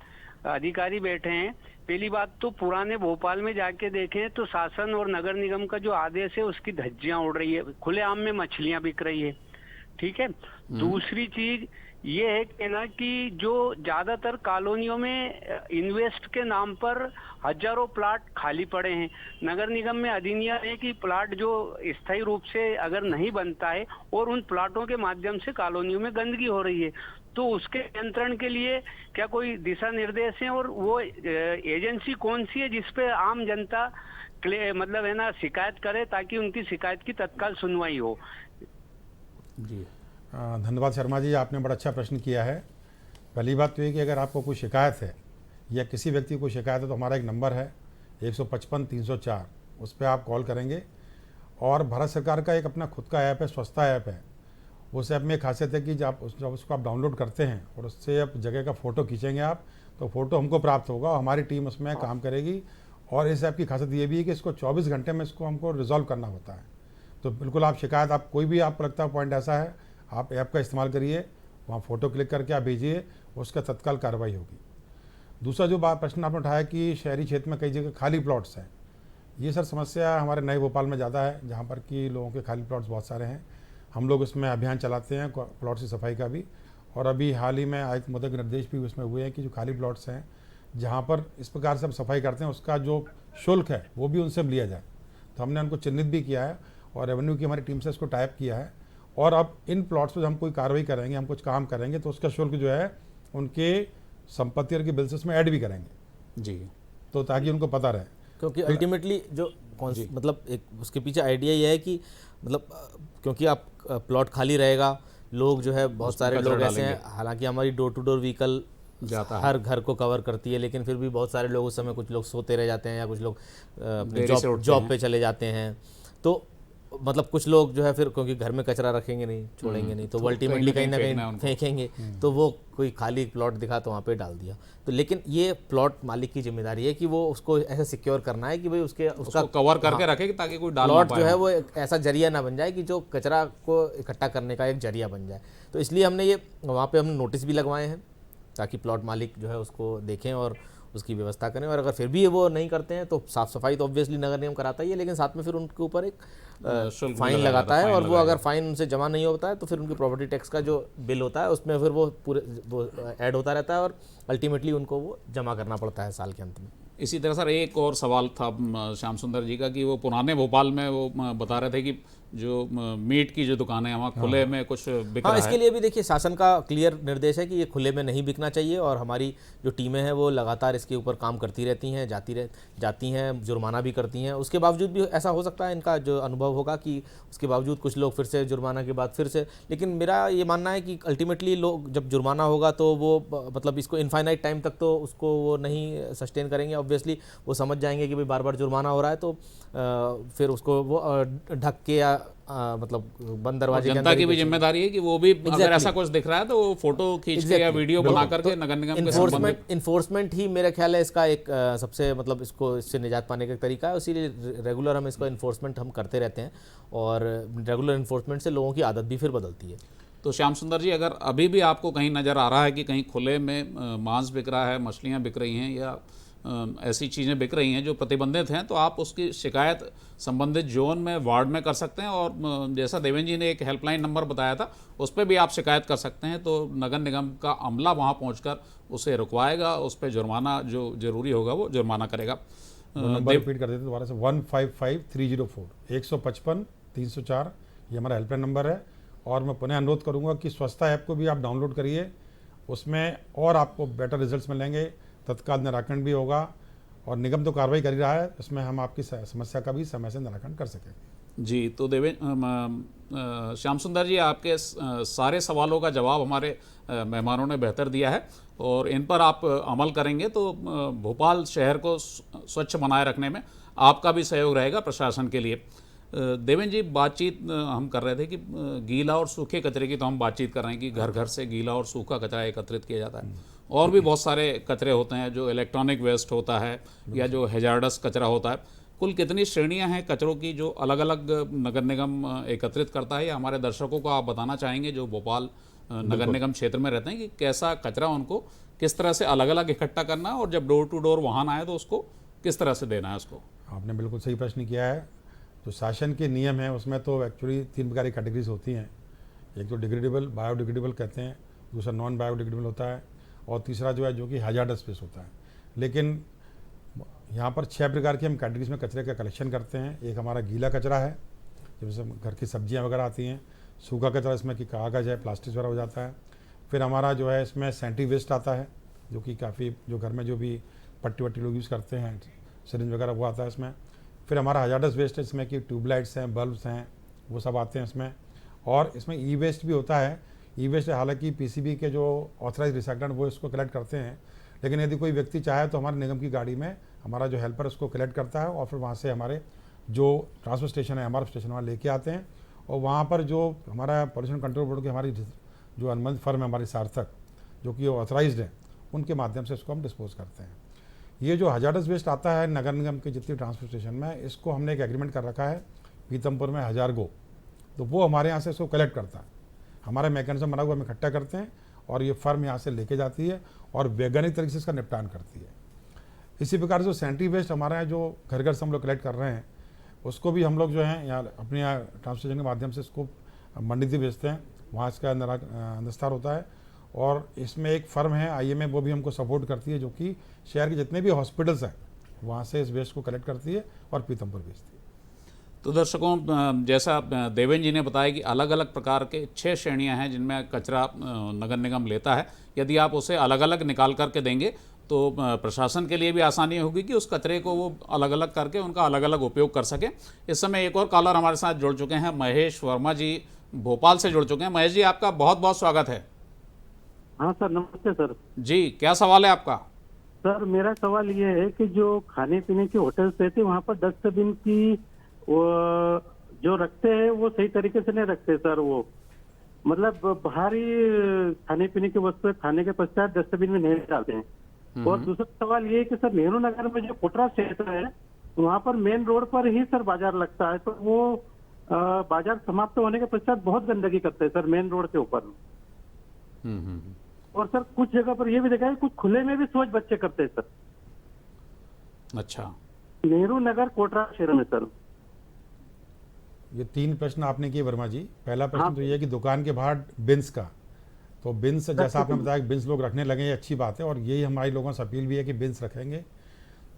अधिकारी बैठे हैं, पहली बात तो पुराने भोपाल में जाके देखें तो शासन और नगर निगम का जो आदेश है उसकी धज्जियां उड़ रही है, खुलेआम में मछलियां बिक रही है, ठीक है। दूसरी चीज ये है कहना कि जो ज्यादातर कॉलोनियों में इन्वेस्ट के नाम पर हजारों प्लाट खाली पड़े हैं। नगर निगम में अधिनियम है कि प्लाट जो स्थायी रूप से अगर नहीं बनता है और उन प्लाटों के माध्यम से कॉलोनियों में गंदगी हो रही है, तो उसके नियंत्रण के लिए क्या कोई दिशा निर्देश हैं और वो एजेंसी कौन सी है जिसपे आम जनता मतलब है ना शिकायत करे ताकि उनकी शिकायत की तत्काल सुनवाई हो। जी, धन्यवाद शर्मा जी, आपने बड़ा अच्छा प्रश्न किया है। पहली बात तो ये कि अगर आपको कोई शिकायत है या किसी व्यक्ति को शिकायत है तो हमारा एक नंबर है 155-304, उस पर आप कॉल करेंगे। और भारत सरकार का एक अपना खुद का ऐप है, स्वच्छता ऐप है। उस ऐप में खासियत है कि जब उसको आप डाउनलोड करते हैं और उससे आप जगह का फ़ोटो खींचेंगे आप, तो फ़ोटो हमको प्राप्त होगा और हमारी टीम उसमें काम करेगी। और इस ऐप की खासियत ये भी है कि इसको 24 घंटे में इसको हमको रिजॉल्व करना होता है। तो बिल्कुल आप शिकायत, आप कोई भी आपको लगता है पॉइंट ऐसा है, आप ऐप का इस्तेमाल करिए, वहाँ फ़ोटो क्लिक करके आप भेजिए, उसका तत्काल कार्रवाई होगी। दूसरा जो बात प्रश्न आपने उठाया कि शहरी क्षेत्र में कई जगह खाली प्लॉट्स हैं, ये सर समस्या हमारे नए भोपाल में ज़्यादा है, जहाँ पर कि लोगों के खाली प्लॉट्स बहुत सारे हैं। हम लोग इसमें अभियान चलाते हैं प्लॉट की सफाई का भी, और अभी हाल ही में आयुक्त महोदय के निर्देश भी उसमें हुए हैं कि जो खाली प्लॉट्स हैं जहाँ पर इस प्रकार से हम सफाई करते हैं, उसका जो शुल्क है वो भी उनसे लिया जाए। तो हमने उनको चिन्हित भी किया है और रेवेन्यू की हमारी टीम से इसको टाइप किया है, और अब इन प्लॉट्स पर हम कोई कार्रवाई करेंगे, हम कुछ काम करेंगे तो उसका शुल्क जो है उनके संपत्ति और की बिल्स में ऐड भी करेंगे जी। तो ताकि उनको पता रहे। क्योंकि अल्टीमेटली जो मतलब एक उसके पीछे आइडिया ये है कि मतलब क्योंकि आप प्लॉट खाली रहेगा, लोग जो है बहुत सारे लोग ऐसे हैं, हालांकि हमारी डोर टू डोर व्हीकल जाता हर घर को कवर करती है, लेकिन फिर भी बहुत सारे लोग उस समय कुछ लोग सोते रह जाते हैं या कुछ लोग अपने जॉब पे चले जाते हैं। तो मतलब कुछ लोग जो है फिर क्योंकि घर में कचरा रखेंगे नहीं, छोड़ेंगे नहीं, तो वो अल्टीमेटली कहीं ना कहीं फेंकेंगे, तो वो कोई खाली प्लॉट दिखा तो वहाँ पे डाल दिया। तो लेकिन ये प्लॉट मालिक की जिम्मेदारी है कि वो उसको ऐसा सिक्योर करना है कि भाई उसका कवर करके रखे ताकि कोई डाल प्लॉट जो है वो एक ऐसा जरिया ना बन जाए कि जो कचरा को इकट्ठा करने का एक जरिया बन जाए। तो इसलिए हमने ये वहाँ पे हमने नोटिस भी लगवाए हैं ताकि प्लॉट मालिक जो है उसको देखें और उसकी व्यवस्था करें, और अगर फिर भी वो नहीं करते हैं तो साफ़ सफाई तो ऑब्वियसली नगर निगम कराता ही है, लेकिन साथ में फिर उनके ऊपर एक फाइन लगाता है, और वो अगर फाइन उनसे जमा नहीं होता है तो फिर उनकी प्रॉपर्टी टैक्स का जो बिल होता है उसमें फिर वो ऐड होता रहता है और अल्टीमेटली उनको वो जमा करना पड़ता है साल के अंत में। इसी तरह सर एक और सवाल था श्याम सुंदर जी का कि वो पुराने भोपाल में वो बता रहे थे कि जो मीट की जो दुकानें हैं वहाँ खुले में कुछ बिक रहा है। इसके लिए भी देखिए शासन का क्लियर निर्देश है कि ये खुले में नहीं बिकना चाहिए, और हमारी जो टीमें हैं वो लगातार इसके ऊपर काम करती रहती हैं, जाती हैं, जुर्माना भी करती हैं। उसके बावजूद भी ऐसा हो सकता है, इनका जो अनुभव होगा कि उसके बावजूद कुछ लोग फिर से जुर्माना के बाद फिर से, लेकिन मेरा ये मानना है कि अल्टीमेटली लोग जब जुर्माना होगा तो वो मतलब इसको इनफाइनाइट टाइम तक तो उसको वो नहीं सस्टेन करेंगे। ऑब्वियसली वो समझ जाएंगे कि भाई बार बार जुर्माना हो रहा है, तो फिर उसको वो ढक के या मतलब बंद दरवाजे के अंदर। जनता की भी जिम्मेदारी है कि वो भी अगर ऐसा कुछ दिख रहा है तो वो फोटो खींच के या वीडियो बना करके नगर निगम के संबंधित इन्फोर्समेंट ही मेरा ख्याल है इसका एक सबसे मतलब इसको इससे निजात पाने का तरीका है। इसीलिए रेगुलर हम इसको इन्फोर्समेंट हम करते रहते हैं, और रेगुलर इन्फोर्समेंट से लोगों की आदत भी फिर बदलती है। तो श्याम सुंदर जी, अगर अभी भी आपको कहीं नज़र आ रहा है कि कहीं खुले में मांस बिक रहा है, मछलियाँ बिक रही हैं या ऐसी चीज़ें बिक रही हैं जो प्रतिबंधित हैं, तो आप उसकी शिकायत संबंधित जोन में, वार्ड में कर सकते हैं, और जैसा देवेंद्र जी ने एक हेल्पलाइन नंबर बताया था उस पर भी आप शिकायत कर सकते हैं। तो नगर निगम का अमला वहाँ पहुँचकर उसे रुकवाएगा, उस पर जुर्माना जो जरूरी होगा वो जुर्माना करेगा। नंबर रिपीट कर देते दोबारा से 155304 155 304 ये हमारा हेल्पलाइन नंबर है। और मैं पुनः अनुरोध करूंगा कि स्वच्छता ऐप को भी आप डाउनलोड करिए, उसमें और आपको बेटर रिजल्ट्स मिलेंगे, तत्काल निराकरण भी होगा, और निगम तो कार्रवाई कर ही रहा है, इसमें हम आपकी समस्या का भी समय से निराकरण कर सकेंगे। जी, तो श्याम सुंदर जी, आपके सारे सवालों का जवाब हमारे मेहमानों ने बेहतर दिया है, और इन पर आप अमल करेंगे तो भोपाल शहर को स्वच्छ बनाए रखने में आपका भी सहयोग रहेगा प्रशासन के लिए। देवेंद्र जी, बातचीत हम कर रहे थे कि गीला और सूखे कचरे की तो हम बातचीत कर रहे हैं कि घर घर से गीला और सूखा कचरा एकत्रित किया जाता है, और भी बहुत सारे कचरे होते हैं, जो इलेक्ट्रॉनिक वेस्ट होता है या जो हैजार्डस कचरा होता है। कुल कितनी श्रेणियां हैं कचरों की जो अलग अलग नगर निगम एकत्रित करता है, या हमारे दर्शकों को आप बताना चाहेंगे जो भोपाल नगर निगम क्षेत्र में रहते हैं कि कैसा कचरा उनको किस तरह से अलग अलग इकट्ठा करना है, और जब डोर टू डोर वाहन आए तो उसको किस तरह से देना है उसको? आपने बिल्कुल सही प्रश्न किया है। जो शासन के नियम हैं उसमें तो एक्चुअली 3 प्रकार की कैटेगरीज होती हैं। एक तो डिग्रेडेबल, बायोडिग्रेडेबल कहते हैं, दूसरा नॉन बायोडिग्रेडेबल होता है, और तीसरा जो है जो कि हैजार्डस वेस्ट होता है। लेकिन यहाँ पर 6 प्रकार की हम कैटेगरीज में कचरे का कलेक्शन करते हैं। एक हमारा गीला कचरा है, जिसमें घर की सब्जियाँ वगैरह आती हैं। सूखा कचरा इसमें कि कागज़ है, प्लास्टिक वगैरह हो जाता है। फिर हमारा जो है इसमें सैनिटरी वेस्ट आता है, जो कि काफ़ी जो घर में जो भी पट्टी वट्टी लोग यूज़ करते हैं, सिरिंज वगैरह वो आता है इसमें। फिर हमारा हैजार्डस वेस्ट है, इसमें कि ट्यूबलाइट्स हैं, बल्ब्स हैं, वो सब आते हैं इसमें। और इसमें ई वेस्ट भी होता है। ई वेस्ट हालांकि पीसीबी के जो ऑथराइज रिसाइक्लर वो इसको कलेक्ट करते हैं, लेकिन यदि कोई व्यक्ति चाहे तो हमारे निगम की गाड़ी में हमारा जो हेल्पर उसको कलेक्ट करता है, और फिर वहाँ से हमारे जो ट्रांसफर स्टेशन है, हमारा स्टेशन वहाँ लेके आते हैं, और वहाँ पर जो हमारा पॉल्यूशन कंट्रोल बोर्ड की हमारी जो अनुबंध फर्म है हमारी सार्थक, जो कि ऑथराइज्ड है, उनके माध्यम से इसको हम डिस्पोज करते हैं। ये जो हैजार्डस वेस्ट आता है नगर निगम के जितने ट्रांसपोर्ट स्टेशन में, इसको हमने एक एग्रीमेंट कर रखा है पीतमपुर में 1000 गो, तो वो हमारे यहाँ से इसको कलेक्ट करता है। हमारा मैकेनिज्म बना हुआ, हम इकट्ठा करते हैं और ये फर्म यहाँ से लेके जाती है और वैज्ञानिक तरीके से इसका निपटान करती है। इसी प्रकार जो सैनिटरी वेस्ट हमारे यहाँ जो घर घर से हम लोग कलेक्ट कर रहे हैं, उसको भी हम लोग जो है यहाँ अपने यहाँ ट्रांसपोर्टेशन के माध्यम से इसको मंडी से बेचते हैं, वहाँ इसका निस्तार होता है। और इसमें एक फर्म है IMA, वो भी हमको सपोर्ट करती है, जो कि शहर के जितने भी हॉस्पिटल्स हैं वहाँ से इस वेस्ट को कलेक्ट करती है और पीतमपुर बेचती है। तो दर्शकों, जैसा देवेंद्र जी ने बताया कि अलग अलग प्रकार के 6 श्रेणियां हैं जिनमें कचरा नगर निगम लेता है। यदि आप उसे अलग अलग निकाल करके देंगे तो प्रशासन के लिए भी आसानी होगी कि उस कचरे को वो अलग अलग करके उनका अलग अलग उपयोग कर सकें। इस समय एक और कॉलर हमारे साथ जुड़ चुके हैं, महेश वर्मा जी भोपाल से जुड़ चुके हैं। महेश जी, आपका बहुत बहुत स्वागत है। हाँ सर, नमस्ते सर। जी, क्या सवाल है आपका? सर, मेरा सवाल ये है कि जो खाने पीने के होटल्स रहते हैं वहाँ पर डस्टबिन की जो रखते हैं वो सही तरीके से नहीं रखते सर। वो मतलब बाहरी खाने पीने की वस्तुएं खाने के पश्चात डस्टबिन में नहीं डालते हैं। और दूसरा सवाल ये है कि सर, नेहरू नगर में जो कोटरा क्षेत्र है वहाँ पर मेन रोड पर ही सर बाजार लगता है, तो वो बाजार समाप्त होने के पश्चात बहुत गंदगी करते हैं सर मेन रोड के ऊपर। और सर कुछ जगह पर ये भी देखा है कुछ खुले में भी शौच बच्चे करते हैं सर। अच्छा, नेहरू नगर कोटरा शहर में सर। ये 3 प्रश्न आपने किए वर्मा जी। पहला प्रश्न तो ये है कि दुकान के बाहर बिन्स का, तो बिन्स जैसा आपने बताया कि बिन्स लोग रखने लगे, ये अच्छी बात है और यही हमारी लोगों से अपील भी है कि बिन्स रखेंगे,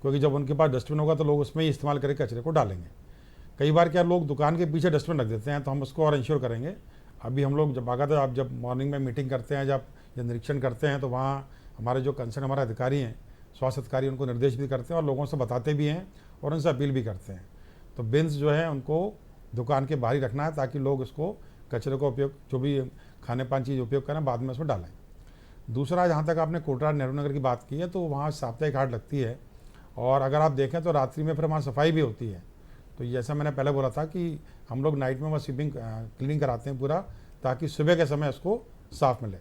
क्योंकि जब उनके पास डस्टबिन होगा तो लोग उसमें ही इस्तेमाल करके कचरे को डालेंगे। कई बार क्या लोग दुकान के पीछे डस्टबिन रख देते हैं, तो हम उसको और इंश्योर करेंगे। अभी हम लोग जब बाकायदा आप जब मॉर्निंग में मीटिंग करते हैं, जब निरीक्षण करते हैं, तो वहाँ हमारे जो कंसर्न हमारे अधिकारी हैं, स्वास्थ्य अधिकारी, उनको निर्देश भी करते हैं और लोगों से बताते भी हैं और उनसे अपील भी करते हैं। तो बिन्स जो है उनको दुकान के बाहर ही रखना है, ताकि लोग इसको कचरे का उपयोग, जो भी खाने पान चीज़ उपयोग करें, बाद में उसमें डालें। दूसरा, जहाँ तक आपने कोटरा नेहरू नगर की बात की है, तो वहाँ साप्ताहिक हाट लगती है और अगर आप देखें तो रात्रि में फिर वहाँ सफाई भी होती है। तो जैसा मैंने पहले बोला था कि हम लोग नाइट में वहाँ स्वीपिंग क्लीनिंग कराते हैं पूरा, ताकि सुबह के समय उसको साफ़ मिले।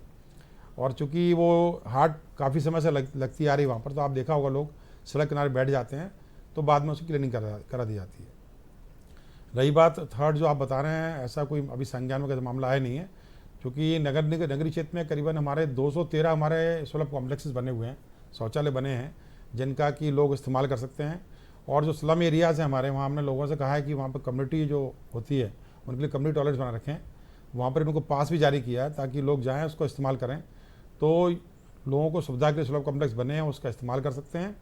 और चूँकि वो हाट काफ़ी समय से लगती आ रही वहाँ पर, तो आप देखा होगा लोग सड़क किनारे बैठ जाते हैं, तो बाद में उसकी क्लीनिंग करा दी जाती है। रही बात थर्ड जो आप बता रहे हैं, ऐसा कोई अभी संज्ञान में मामला है नहीं है, क्योंकि नगरीय क्षेत्र में करीबन हमारे 213 हमारे सुलभ कॉम्प्लेक्सेस बने हुए हैं, शौचालय बने हैं, जिनका कि लोग इस्तेमाल कर सकते हैं। और जो स्लम एरियाज़ हैं हमारे, वहाँ हमने लोगों से कहा है कि वहाँ पर कम्युनिटी जो होती है उनके लिए कम्युनिटी टॉयलेट्स बना रखें। वहाँ पर इनको पास भी जारी किया है ताकि लोग जाएँ उसको इस्तेमाल करें। तो लोगों को सुविधा के लिए सुलभ कॉम्प्लेक्स बने हैं, उसका इस्तेमाल कर सकते हैं।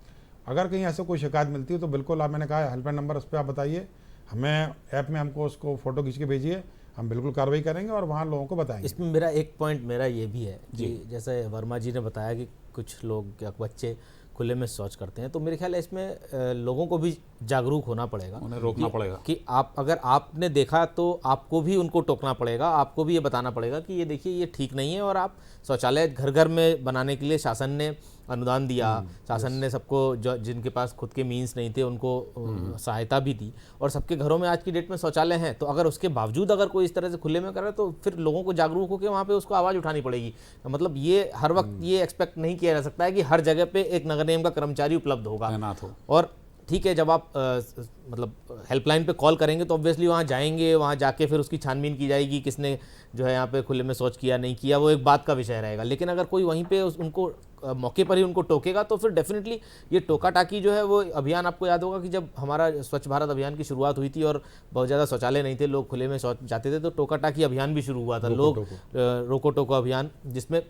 अगर कहीं ऐसे कोई शिकायत मिलती है तो बिल्कुल आप, मैंने कहा हेल्पलाइन नंबर, उस पर आप बताइए, हमें ऐप में हमको उसको फ़ोटो खींच के भेजिए, हम बिल्कुल कार्रवाई करेंगे और वहाँ लोगों को बताएंगे। इसमें मेरा एक पॉइंट मेरा ये भी है कि जैसे वर्मा जी ने बताया कि कुछ लोग या बच्चे खुले में शौच करते हैं, तो मेरे ख्याल है इसमें लोगों को भी जागरूक होना पड़ेगा, उन्हें रोकना पड़ेगा कि आप अगर आपने देखा तो आपको भी उनको टोकना पड़ेगा, आपको भी ये बताना पड़ेगा कि ये देखिए ये ठीक नहीं है। और आप शौचालय घर घर में बनाने के लिए शासन ने अनुदान दिया, शासन ने सबको जो जिनके पास खुद के मीन्स नहीं थे उनको सहायता भी दी, और सबके घरों में आज की डेट में शौचालय हैं। तो अगर उसके बावजूद अगर कोई इस तरह से खुले में करे तो फिर लोगों को जागरूक होकर वहाँ पे उसको आवाज़ उठानी पड़ेगी। मतलब ये हर वक्त ये एक्सपेक्ट नहीं किया जा सकता है कि हर जगह पे एक नगर निगम का कर्मचारी उपलब्ध होगा। तैनात हो। और ठीक है, जब आप मतलब हेल्पलाइन पे कॉल करेंगे तो ऑब्वियसली वहाँ जाएंगे, वहाँ जाके फिर उसकी छानबीन की जाएगी, किसने जो है यहाँ पे खुले में शौच किया नहीं किया, वो एक बात का विषय रहेगा। लेकिन अगर कोई वहीं पे उनको मौके पर ही उनको टोकेगा तो फिर डेफिनेटली ये टोका टाकी जो है वो अभियान, आपको याद होगा कि जब हमारा स्वच्छ भारत अभियान की शुरुआत हुई थी और बहुत ज़्यादा शौचालय नहीं थे, लोग खुले में शौच जाते थे, तो टोका टाकी अभियान भी शुरू हुआ था, लोग रोको टोको अभियान, जिसमें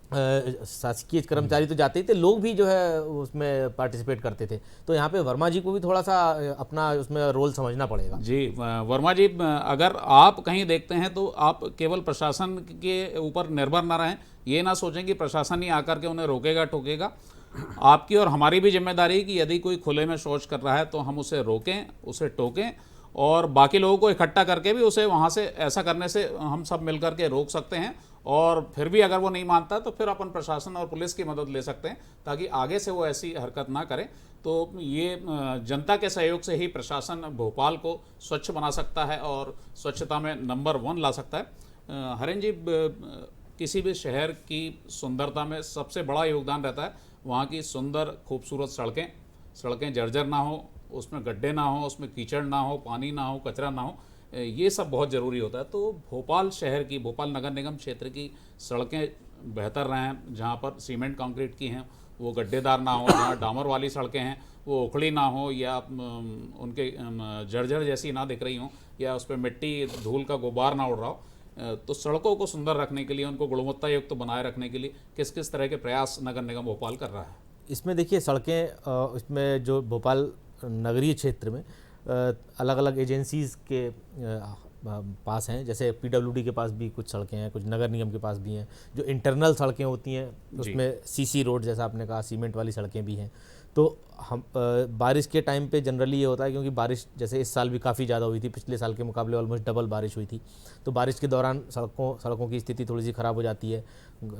शासकीय कर्मचारी तो जाते ही थे, लोग भी जो है उसमें पार्टिसिपेट करते थे। तो यहाँ पे वर्मा जी को भी थोड़ा सा अपना उसमें रोल समझना पड़ेगा। जी वर्मा जी, अगर आप कहीं देखते हैं तो आप केवल प्रशासन के ऊपर निर्भर ना रहें, ये ना सोचें कि प्रशासन ही आकर के उन्हें रोकेगा टोकेगा। आपकी और हमारी भी जिम्मेदारी है कि यदि कोई खुले में शौच कर रहा है तो हम उसे रोकें, उसे टोकें, और बाकी लोगों को इकट्ठा करके भी उसे वहाँ से, ऐसा करने से हम सब मिलकर के रोक सकते हैं। और फिर भी अगर वो नहीं मानता तो फिर अपन प्रशासन और पुलिस की मदद ले सकते हैं ताकि आगे से वो ऐसी हरकत ना करें। तो ये जनता के सहयोग से ही प्रशासन भोपाल को स्वच्छ बना सकता है और स्वच्छता में नंबर 1 ला सकता है। हरेन जी, किसी भी शहर की सुंदरता में सबसे बड़ा योगदान रहता है वहाँ की सुंदर खूबसूरत सड़कें जर्जर ना हो, उसमें गड्ढे ना हो, उसमें कीचड़ ना हो, पानी ना हो, कचरा ना हो, ये सब बहुत ज़रूरी होता है। तो भोपाल शहर की, भोपाल नगर निगम क्षेत्र की सड़कें बेहतर रहें, जहाँ पर सीमेंट कंक्रीट की हैं वो गड्ढेदार ना हो, जहाँ डामर वाली सड़कें हैं वो उखड़ी ना हो या उनके जर्जर जैसी ना दिख रही हों या उस पर मिट्टी धूल का गुबार ना उड़ रहा हो। तो सड़कों को सुंदर रखने के लिए, उनको गुणवत्ता युक्त बनाए रखने के लिए किस किस तरह के प्रयास नगर निगम भोपाल कर रहा है? इसमें देखिए सड़कें, इसमें जो भोपाल नगरीय क्षेत्र में अलग अलग एजेंसीज़ के पास हैं, जैसे पीडब्ल्यूडी के पास भी कुछ सड़कें हैं, कुछ नगर निगम के पास भी हैं। जो इंटरनल सड़कें होती हैं उसमें सीसी रोड, जैसा आपने कहा, सीमेंट वाली सड़कें भी हैं। तो हम बारिश के टाइम पे जनरली ये होता है, क्योंकि बारिश जैसे इस साल भी काफ़ी ज़्यादा हुई थी, पिछले साल के मुकाबले ऑलमोस्ट डबल बारिश हुई थी। तो बारिश के दौरान सड़कों की स्थिति थोड़ी सी ख़राब हो जाती है,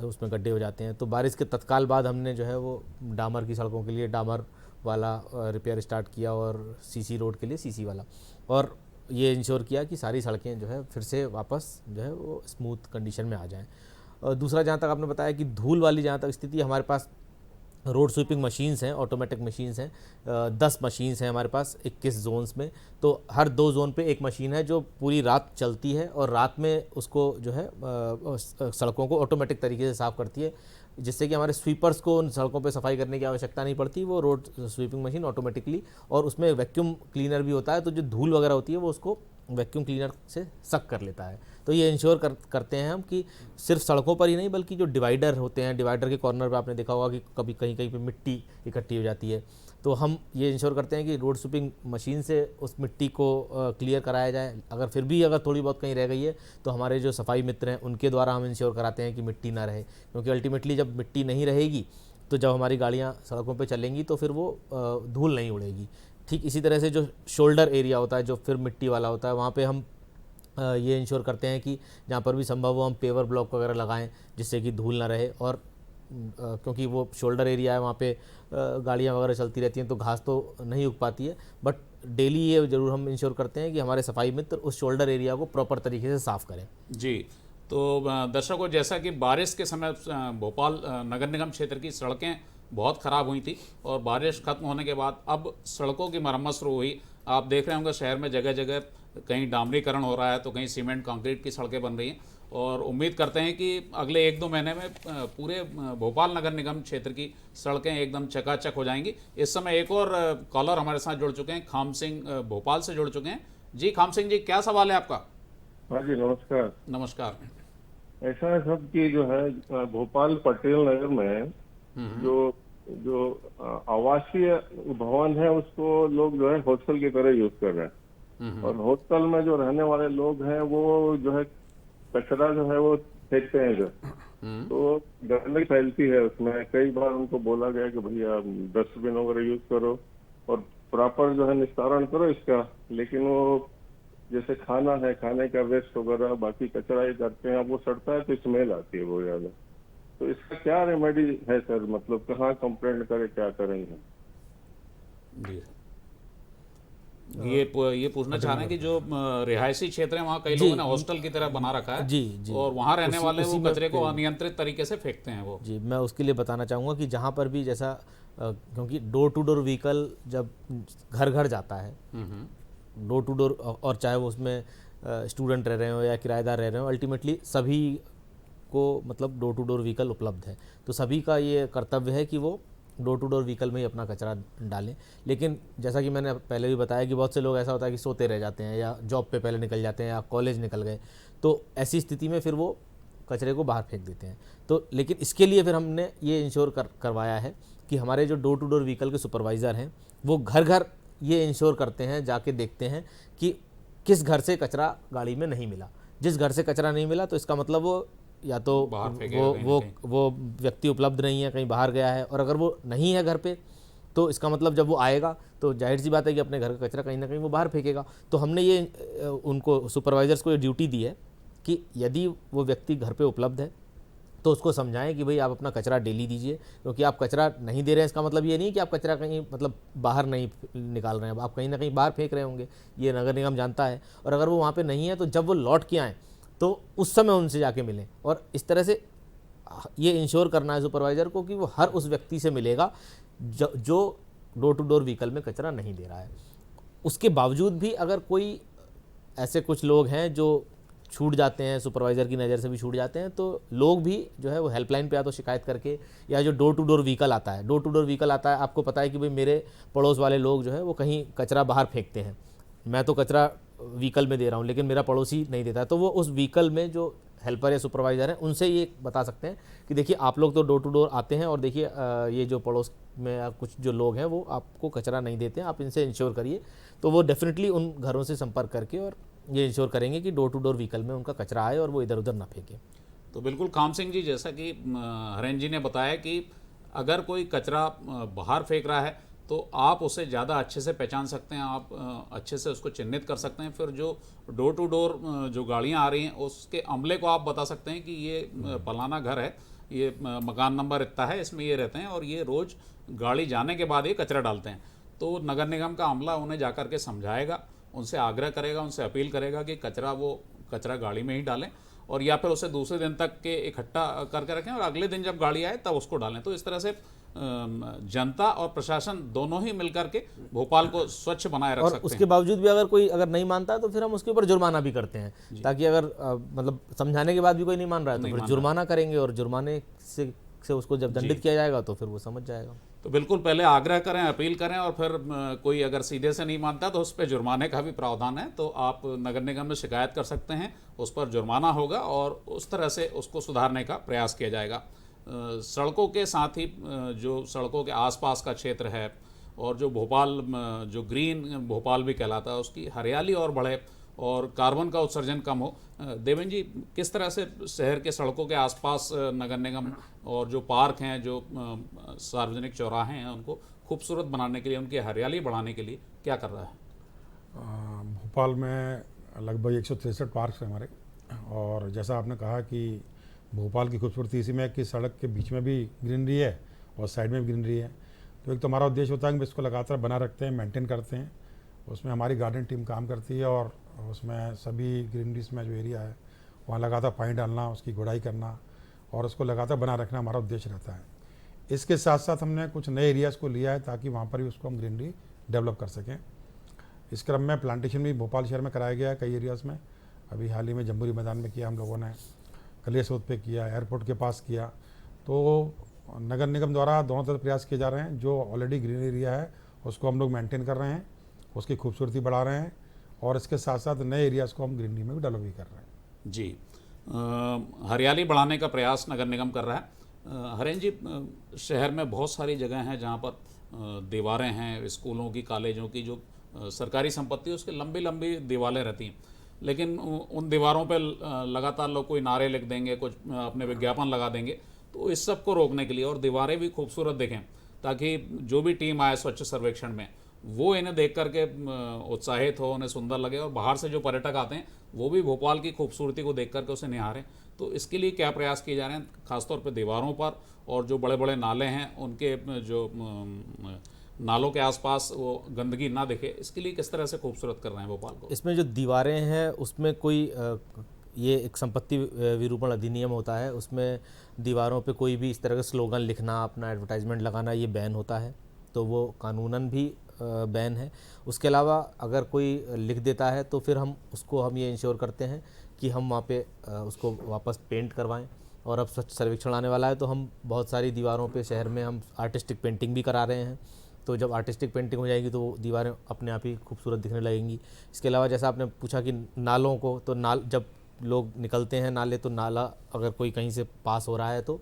उसमें गड्ढे हो जाते हैं। तो बारिश के तत्काल बाद हमने जो है वो डामर की सड़कों के लिए डामर वाला रिपेयर स्टार्ट किया और सीसी रोड के लिए सीसी वाला, और ये इंश्योर किया कि सारी सड़कें जो है फिर से वापस जो है वो स्मूथ कंडीशन में आ जाएं। और दूसरा, जहाँ तक आपने बताया कि धूल वाली जहाँ तक स्थिति, हमारे पास रोड स्वीपिंग मशीन्स हैं, ऑटोमेटिक मशीन्स हैं, 10 मशीन्स हैं हमारे पास 21 जोन्स में। तो हर 2 जोन पे एक मशीन है जो पूरी रात चलती है और रात में उसको जो है सड़कों को ऑटोमेटिक तरीके से साफ़ करती है, जिससे कि हमारे स्वीपर्स को उन सड़कों पे सफाई करने की आवश्यकता नहीं पड़ती। वो रोड स्वीपिंग मशीन ऑटोमेटिकली, और उसमें वैक्यूम क्लीनर भी होता है, तो जो धूल वगैरह होती है वो उसको वैक्यूम क्लीनर से सक कर लेता है। तो ये इंश्योर करते हैं हम कि सिर्फ सड़कों पर ही नहीं, बल्कि जो डिवाइडर होते हैं, डिवाइडर के कॉर्नर पे आपने देखा होगा कि कभी कहीं कहीं पे मिट्टी इकट्ठी हो जाती है, तो हम ये इंश्योर करते हैं कि रोड स्वीपिंग मशीन से उस मिट्टी को क्लियर कराया जाए। अगर थोड़ी बहुत कहीं रह गई है तो हमारे जो सफाई मित्र हैं उनके द्वारा हम इंश्योर कराते हैं कि मिट्टी ना रहे, क्योंकि अल्टीमेटली जब मिट्टी नहीं रहेगी तो जब हमारी गाड़ियाँ सड़कों पर चलेंगी तो फिर वो धूल नहीं उड़ेगी। ठीक इसी तरह से जो शोल्डर एरिया होता है, जो फिर मिट्टी वाला होता है, वहाँ पे हम ये इंश्योर करते हैं कि जहाँ पर भी संभव हो हम पेवर ब्लॉक वगैरह लगाएं, जिससे कि धूल ना रहे। और क्योंकि वो शोल्डर एरिया है, वहाँ पे गाड़ियाँ वगैरह चलती रहती हैं तो घास तो नहीं उग पाती है, बट डेली ये ज़रूर हम इंश्योर करते हैं कि हमारे सफाई मित्र उस शोल्डर एरिया को प्रॉपर तरीके से साफ़ करें। जी, तो दर्शकों, जैसा कि बारिश के समय भोपाल नगर निगम क्षेत्र की सड़कें बहुत ख़राब हुई थी और बारिश खत्म होने के बाद अब सड़कों की मरम्मत शुरू हुई। आप देख रहे होंगे शहर में जगह जगह कहीं डामरीकरण हो रहा है तो कहीं सीमेंट कंक्रीट की सड़कें बन रही हैं, और उम्मीद करते हैं कि अगले 1-2 महीने में पूरे भोपाल नगर निगम क्षेत्र की सड़कें एकदम चकाचक हो जाएंगी। इस समय एक और कॉलर हमारे साथ जुड़ चुके हैं, खाम सिंह भोपाल से जुड़ चुके हैं। जी खाम सिंह जी, क्या सवाल है आपका? हाँ जी, नमस्कार। नमस्कार। ऐसा है सब कि जो है भोपाल पटेल नगर में जो आवासीय भवन है उसको लोग जो है हॉस्टल की तरह यूज कर रहे हैं, और हॉस्टल में जो रहने वाले लोग हैं वो जो है कचरा जो है वो फेंकते हैं जो, तो गंदगी फैलती है उसमें। कई बार उनको बोला गया कि भैया डस्टबिन वगैरह यूज करो और प्रॉपर जो है निस्तारण करो इसका, लेकिन वो जैसे खाना है, खाने का वेस्ट वगैरह बाकी कचरा ही करते हैं, वो सड़ता है तो स्मेल आती है बहुत ज्यादा। तो इसका क्या रेमेडी है सर, मतलब कहाँ कंप्लेंट करें, क्या करेंगे? जी, ये पूछना चाह रहे हैं कि जो रिहायशी क्षेत्र है वहाँ कई लोगों ने हॉस्टल की तरह बना रखा है। जी। और वहाँ रहने वाले वो कचरे को अनियंत्रित तरीके से फेंकते हैं वो। जी, मैं उसके लिए बताना चाहूँगा कि जहाँ पर भी जैसा क्योंकि डोर टू डोर व्हीकल जब घर घर जाता है, डोर टू डोर, और चाहे वो उसमें स्टूडेंट रह रहे हो या किराएदार रह रहे हो, अल्टीमेटली सभी को मतलब डोर टू डोर व्हीकल उपलब्ध है। तो सभी का ये कर्तव्य है कि वो डोर टू डोर व्हीकल में ही अपना कचरा डालें। लेकिन जैसा कि मैंने पहले भी बताया कि बहुत से लोग ऐसा होता है कि सोते रह जाते हैं या जॉब पे पहले निकल जाते हैं या कॉलेज निकल गए, तो ऐसी स्थिति में फिर वो कचरे को बाहर फेंक देते हैं। तो लेकिन इसके लिए फिर हमने ये इंश्योर करवाया है कि हमारे जो डोर टू डोर व्हीकल के सुपरवाइज़र हैं वो घर घर ये इंश्योर करते हैं, जाके देखते हैं कि किस घर से कचरा गाड़ी में नहीं मिला। जिस घर से कचरा नहीं मिला तो इसका मतलब वो या तो वो व्यक्ति उपलब्ध नहीं है, कहीं बाहर गया है, और अगर वो नहीं है घर पे तो इसका मतलब जब वो आएगा तो जाहिर सी बात है कि अपने घर का कचरा कहीं ना कहीं वो बाहर फेंकेगा। तो हमने ये उनको सुपरवाइजर्स को ये ड्यूटी दी है कि यदि वो व्यक्ति घर पे उपलब्ध है तो उसको समझाएं कि भाई आप अपना कचरा डेली दीजिए, क्योंकि आप कचरा नहीं दे रहे हैं इसका मतलब ये नहीं कि आप कचरा कहीं मतलब बाहर नहीं निकाल रहे हैं, आप कहीं ना कहीं बाहर फेंक रहे होंगे, ये नगर निगम जानता है। और अगर वो वहाँ पे नहीं है तो जब वो लौट के आएँ तो उस समय उनसे जाके मिलें, और इस तरह से ये इंश्योर करना है सुपरवाइज़र को कि वो हर उस व्यक्ति से मिलेगा जो डोर टू डोर व्हीकल में कचरा नहीं दे रहा है। उसके बावजूद भी अगर कोई ऐसे कुछ लोग हैं जो छूट जाते हैं, सुपरवाइज़र की नज़र से भी छूट जाते हैं, तो लोग भी जो है वो हेल्पलाइन पे या तो शिकायत करके, या जो डोर टू डोर व्हीकल आता है, डोर टू डोर व्हीकल आता है, आपको पता है कि भाई मेरे पड़ोस वाले लोग जो है वो कहीं कचरा बाहर फेंकते हैं, मैं तो कचरा व्हीकल में दे रहा हूँ लेकिन मेरा पड़ोसी नहीं देता है, तो वो उस व्हीकल में जो हेल्पर या सुपरवाइज़र हैं उनसे ये बता सकते हैं कि देखिए आप लोग तो डोर टू डोर आते हैं और देखिए ये जो पड़ोस में कुछ जो लोग हैं वो आपको कचरा नहीं देते हैं, आप इनसे इंश्योर करिए। तो वो डेफिनेटली उन घरों से संपर्क करके और ये इंश्योर करेंगे कि डोर टू डोर व्हीकल में उनका कचरा आए और वो इधर उधर ना फेंके। तो बिल्कुल काम सिंह जी, जैसा कि हरेन जी ने बताया कि अगर कोई कचरा बाहर फेंक रहा है तो आप उसे ज़्यादा अच्छे से पहचान सकते हैं, आप अच्छे से उसको चिन्हित कर सकते हैं। फिर जो डोर टू डोर जो गाड़ियां आ रही हैं उसके अमले को आप बता सकते हैं कि ये फलाना घर है, ये मकान नंबर इतना है, इसमें ये रहते हैं और ये रोज़ गाड़ी जाने के बाद ये कचरा डालते हैं। तो नगर निगम का अमला उन्हें जा कर के समझाएगा, उनसे आग्रह करेगा, उनसे अपील करेगा कि कचरा गाड़ी में ही डालें, और या फिर उसे दूसरे दिन तक के इकट्ठा करके रखें और अगले दिन जब गाड़ी आए तब उसको डालें। तो इस तरह से जनता और प्रशासन दोनों ही मिलकर के भोपाल को स्वच्छ बनाए रख और सकते उसके हैं। बावजूद भी अगर नहीं मानता है तो फिर हम उसके ऊपर जुर्माना भी करते हैं, ताकि अगर मतलब समझाने के बाद भी कोई नहीं मान रहा है तो फिर जुर्माना करेंगे, और जुर्माने से उसको जब दंडित किया जाएगा तो फिर वो समझ जाएगा। तो बिल्कुल पहले आग्रह करें, अपील करें, और फिर कोई अगर सीधे से नहीं मानता तो उस पर जुर्माने का भी प्रावधान है। तो आप नगर निगम में शिकायत कर सकते हैं, उस पर जुर्माना होगा और उस तरह से उसको सुधारने का प्रयास किया जाएगा। सड़कों के साथ ही जो सड़कों के आसपास का क्षेत्र है और जो भोपाल जो ग्रीन भोपाल भी कहलाता है, उसकी हरियाली और बढ़े और कार्बन का उत्सर्जन कम हो। देवेंद्र जी, किस तरह से शहर के सड़कों के आसपास नगर निगम और जो पार्क हैं, जो सार्वजनिक चौराहे हैं, उनको खूबसूरत बनाने के लिए, उनकी हरियाली बढ़ाने के लिए क्या कर रहा है? भोपाल में लगभग 163 पार्क हैं हमारे, और जैसा आपने कहा कि भोपाल की खूबसूरती इसी में है कि सड़क के बीच में भी ग्रीनरी है और साइड में भी ग्रीनरी है। तो एक तो हमारा उद्देश्य होता है कि इसको लगातार बना रखते हैं, मेंटेन करते हैं। उसमें हमारी गार्डन टीम काम करती है और उसमें सभी ग्रीनरीज में जो एरिया है वहाँ लगातार पानी डालना, उसकी गुड़ाई करना और उसको लगातार बना रखना हमारा उद्देश्य रहता है। इसके साथ साथ हमने कुछ नए एरियाज़ को लिया है ताकि वहाँ पर भी उसको हम ग्रीनरी डेवलप कर सकें। इस क्रम में प्लांटेशन भी भोपाल शहर में कराया गया है कई एरियाज़ में। अभी हाल ही में जम्बूरी मैदान में किया हम लोगों ने, कलियासोत पे किया, एयरपोर्ट के पास किया। तो नगर निगम द्वारा दोनों तरफ प्रयास किए जा रहे हैं। जो ऑलरेडी ग्रीन एरिया है उसको हम लोग मेंटेन कर रहे हैं, उसकी खूबसूरती बढ़ा रहे हैं और इसके साथ साथ नए एरियाज़ को हम ग्रीनरी में भी डेवलप भी कर रहे हैं। जी, हरियाली बढ़ाने का प्रयास नगर निगम कर रहा है। हरेन जी, शहर में बहुत सारी जगह हैं जहाँ पर दीवारें हैं, स्कूलों की, कॉलेजों की, जो सरकारी संपत्ति है उसके लंबी लंबी दीवारें रहती हैं, लेकिन उन दीवारों पे लगातार लोग कोई नारे लिख देंगे, कुछ अपने विज्ञापन लगा देंगे। तो इस सब को रोकने के लिए और दीवारें भी खूबसूरत दिखें, ताकि जो भी टीम आए स्वच्छ सर्वेक्षण में वो इन्हें देख करके उत्साहित हो, उन्हें सुंदर लगे, और बाहर से जो पर्यटक आते हैं वो भी भोपाल की खूबसूरती को देख करके उसे निहारें। तो इसके लिए क्या प्रयास किए जा रहे हैं, खासतौर पर दीवारों पर, और जो बड़े बड़े नाले हैं उनके जो नालों के आसपास वो गंदगी ना दिखे, इसके लिए किस तरह से खूबसूरत कर रहे हैं भोपाल को? इसमें जो दीवारें हैं उसमें कोई ये एक संपत्ति विरूपण अधिनियम होता है, उसमें दीवारों पे कोई भी इस तरह का स्लोगन लिखना, अपना एडवर्टाइजमेंट लगाना, ये बैन होता है। तो वो कानूनन भी बैन है। उसके अलावा अगर कोई लिख देता है तो फिर हम ये इंश्योर करते हैं कि हम वहाँ पे उसको वापस पेंट करवाएं। और अब स्वच्छ सर्वेक्षण आने वाला है तो हम बहुत सारी दीवारों पे शहर में हम आर्टिस्टिक पेंटिंग भी करा रहे हैं। तो जब आर्टिस्टिक पेंटिंग हो जाएगी तो दीवारें अपने आप ही खूबसूरत दिखने लगेंगी। इसके अलावा जैसा आपने पूछा कि नालों को, तो जब लोग निकलते हैं नाले, तो नाला अगर कोई कहीं से पास हो रहा है तो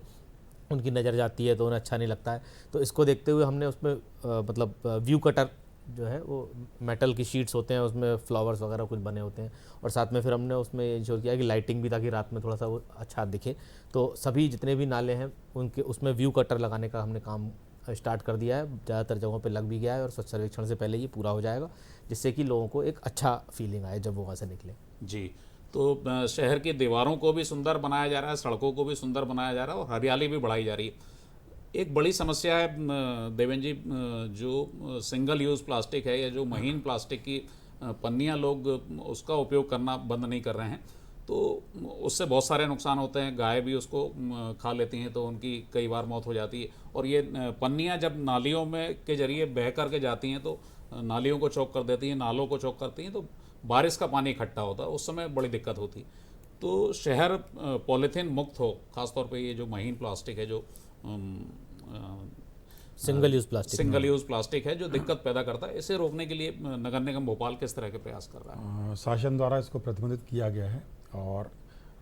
उनकी नज़र जाती है तो उन्हें अच्छा नहीं लगता है। तो इसको देखते हुए हमने उसमें मतलब व्यू कटर जो है वो मेटल की शीट्स होते हैं, उसमें फ्लावर्स वगैरह कुछ बने होते हैं, और साथ में फिर हमने उसमें इंश्योर किया कि लाइटिंग भी, ताकि रात में थोड़ा सा वो अच्छा दिखे। तो सभी जितने भी नाले हैं उनके उसमें व्यू कटर लगाने का हमने काम स्टार्ट कर दिया है। ज़्यादातर जगहों पे लग भी गया है और स्वच्छ सर्वेक्षण से पहले ये पूरा हो जाएगा, जिससे कि लोगों को एक अच्छा फीलिंग आए जब वो वहाँ से निकले। जी, तो शहर की दीवारों को भी सुंदर बनाया जा रहा है, सड़कों को भी सुंदर बनाया जा रहा है और हरियाली भी बढ़ाई जा रही है। एक बड़ी समस्या है देवेंद्र जी, जो सिंगल यूज़ प्लास्टिक है या जो महीन प्लास्टिक की पन्नियाँ, लोग उसका उपयोग करना बंद नहीं कर रहे हैं। तो उससे बहुत सारे नुकसान होते हैं। गाय भी उसको खा लेती हैं तो उनकी कई बार मौत हो जाती है। और ये पन्नियाँ जब नालियों में के जरिए बह करके जाती हैं तो नालियों को चौक कर देती हैं, नालों को चौक करती हैं, तो बारिश का पानी इकट्ठा होता है, उस समय बड़ी दिक्कत होती। तो शहर पॉलीथीन मुक्त हो, ख़ासतौर पे ये जो महीन प्लास्टिक है, जो सिंगल यूज़ प्लास्टिक है, जो दिक्कत पैदा करता है, इसे रोकने के लिए नगर निगम भोपाल किस तरह के प्रयास कर रहा है? शासन द्वारा इसको प्रतिबंधित किया गया है और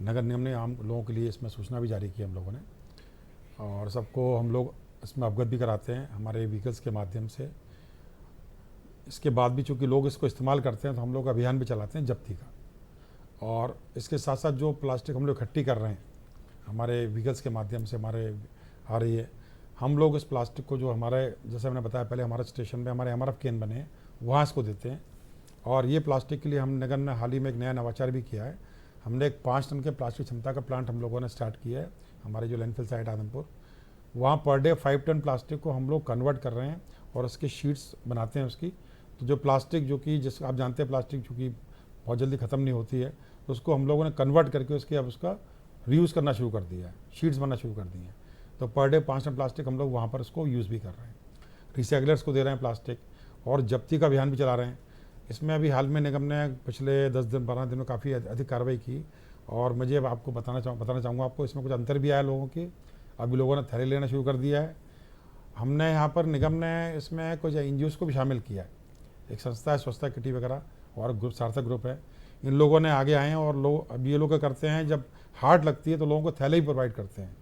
नगर निगम ने आम लोगों के लिए इसमें सूचना भी जारी की हम लोगों ने, और सबको हम लोग इसमें अवगत भी कराते हैं हमारे व्हीकल्स के माध्यम से। इसके बाद भी चूँकि लोग इसको इस्तेमाल करते हैं तो हम लोग अभियान भी चलाते हैं जब्ती का। और इसके साथ साथ जो प्लास्टिक हम लोग इकट्ठी कर रहे हैं हमारे व्हीकल्स के माध्यम से हमारे आ रही है, हम लोग इस प्लास्टिक को जो हमारे, जैसे मैंने बताया पहले, हमारे स्टेशन पे हमारे MRF केन बने हैं, वहाँ इसको देते हैं। और ये प्लास्टिक के लिए हम नगर ने हाल ही में एक नया नवाचार भी किया है। हमने एक 5 टन के प्लास्टिक क्षमता का प्लांट हम लोगों ने स्टार्ट किया है हमारे जो लैंडफिल साइट आदमपुर। वहाँ पर डे 5 टन प्लास्टिक को हम लोग कन्वर्ट कर रहे हैं और उसकी शीट्स बनाते हैं उसकी। तो जो प्लास्टिक जो कि जिस आप जानते हैं प्लास्टिक जो कि बहुत जल्दी ख़त्म नहीं होती है, तो उसको हम लोगों ने कन्वर्ट करके उसके अब उसका रीयूज़ करना शुरू कर दिया है, शीट्स बनना शुरू कर दी हैं। तो पर डे 5 टन प्लास्टिक हम लोग वहाँ पर उसको यूज़ भी कर रहे हैं। रिसाइकलर्स को दे रहे हैं प्लास्टिक, और जब्ती का अभियान भी चला रहे हैं। इसमें अभी हाल में निगम ने पिछले 10 दिन 12 दिन में काफ़ी अधिक कार्रवाई की। और मुझे अब आपको बताना चाहूँगा आपको, इसमें कुछ अंतर भी आया लोगों के। अभी लोगों ने थैले लेना शुरू कर दिया है। हमने यहाँ पर निगम ने इसमें कुछ NGOs को भी शामिल किया है। एक संस्था है स्वच्छता किटी वगैरह, और ग्रुप सार्थक ग्रुप है। इन लोगों ने आगे आए हैं और लोग अब ये लोग क्या करते हैं, जब हाट लगती है तो लोगों को थैले ही प्रोवाइड करते हैं।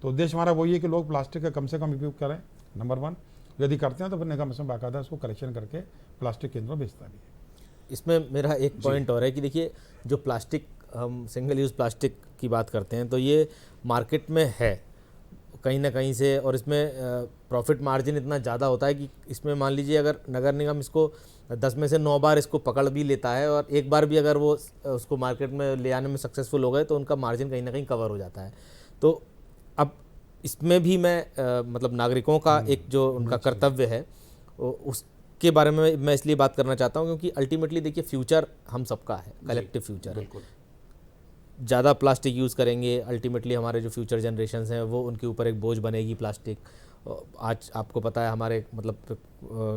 तो उद्देश्य हमारा वही है कि लोग प्लास्टिक का कम से कम उपयोग करें, नंबर 1। यदि करते हैं तो फिर निगम इसमें बाकायदा उसको कलेक्शन करके प्लास्टिक केंद्रों में भेजता भी है। इसमें मेरा एक पॉइंट और है कि देखिए, जो प्लास्टिक, हम सिंगल यूज़ प्लास्टिक की बात करते हैं तो ये मार्केट में है कहीं ना कहीं से, और इसमें प्रॉफिट मार्जिन इतना ज़्यादा होता है कि इसमें मान लीजिए अगर नगर निगम इसको 10 में से 9 बार इसको पकड़ भी लेता है, और एक बार भी अगर वो उसको मार्केट में ले आने में सक्सेसफुल हो गए तो उनका मार्जिन कहीं ना कहीं कवर हो जाता है। तो अब इसमें भी मैं मतलब नागरिकों का एक जो उनका कर्तव्य है उसके बारे में मैं इसलिए बात करना चाहता हूँ, क्योंकि अल्टीमेटली देखिए फ्यूचर हम सबका है, कलेक्टिव फ्यूचर है। ज़्यादा प्लास्टिक यूज़ करेंगे, अल्टीमेटली हमारे जो फ्यूचर जनरेशन्स हैं वो उनके ऊपर एक बोझ बनेगी प्लास्टिक। आज आपको पता है, हमारे मतलब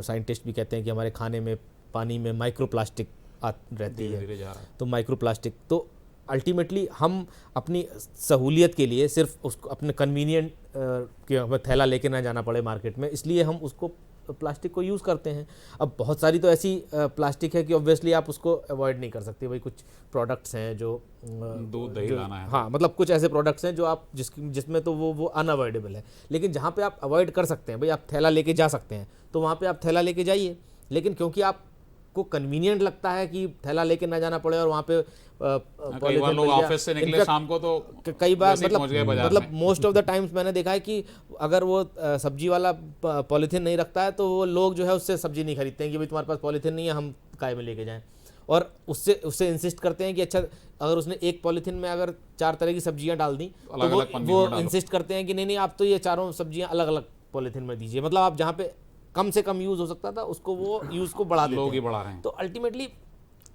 साइंटिस्ट भी कहते हैं कि हमारे खाने में, पानी में माइक्रो प्लास्टिक रहती है, तो माइक्रो प्लास्टिक, तो अल्टीमेटली हम अपनी सहूलियत के लिए सिर्फ उसको अपने कन्वीनियंट कि हमें थैला लेके ना जाना पड़े मार्केट में, इसलिए हम उसको प्लास्टिक को यूज़ करते हैं। अब बहुत सारी तो ऐसी प्लास्टिक है कि ऑब्वियसली आप उसको अवॉइड नहीं कर सकते। भाई कुछ प्रोडक्ट्स हैं जो दूध दही लाना है, हाँ, मतलब कुछ ऐसे प्रोडक्ट्स हैं जो आप जिसमें तो वो अनअवॉइडेबल है। लेकिन जहाँ पे आप अवॉइड कर सकते हैं, भाई आप थैला लेके जा सकते हैं, तो वहाँ पे आप थैला लेके जाइए। लेकिन क्योंकि आपको कन्वीनियंट लगता है कि थैला लेके ना जाना पड़े, और वहाँ पे कई बार लोग ऑफिस से निकले शाम को तो कई बार मतलब मोस्ट ऑफ द टाइम्स मैंने देखा है कि अगर वो सब्जी वाला पॉलीथीन नहीं रखता है तो वो लोग जो है उससे सब्जी नहीं खरीदते हैं कि भाई तुम्हारे पास पॉलीथीन नहीं है, हम काय में लेके जाएं। और उससे इंसिस्ट करते हैं कि अच्छा, अगर उसने एक पॉलीथीन में अगर 4 तरह की सब्जियां डाल दी तो वो इंसिस्ट करते हैं कि नहीं आप तो ये चारों सब्जियां अलग अलग पॉलीथीन में दीजिए। मतलब आप जहाँ पे कम से कम यूज़ हो सकता था उसको वो यूज़ को बढ़ा देते हैं। तो अल्टीमेटली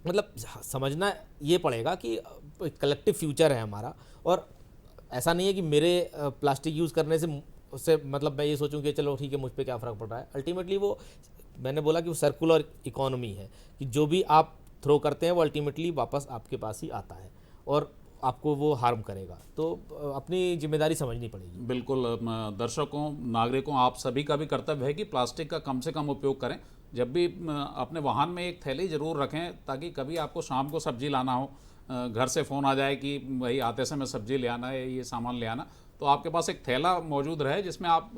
मतलब समझना ये पड़ेगा कि कलेक्टिव फ्यूचर है हमारा, और ऐसा नहीं है कि मेरे प्लास्टिक यूज़ करने से उससे मतलब मैं ये सोचूं कि चलो ठीक है मुझ पे क्या फ़र्क पड़ रहा है। अल्टीमेटली वो, मैंने बोला कि वो सर्कुलर इकोनॉमी है कि जो भी आप थ्रो करते हैं वो अल्टीमेटली वापस आपके पास ही आता है और आपको वो हार्म करेगा। तो अपनी जिम्मेदारी समझनी पड़ेगी। बिल्कुल, दर्शकों, नागरिकों, आप सभी का भी कर्तव्य है कि प्लास्टिक का कम से कम उपयोग करें। जब भी अपने वाहन में एक थैली ज़रूर रखें, ताकि कभी आपको शाम को सब्जी लाना हो, घर से फ़ोन आ जाए कि भाई आते समय सब्जी ले आना है, ये सामान ले आना, तो आपके पास एक थैला मौजूद रहे जिसमें आप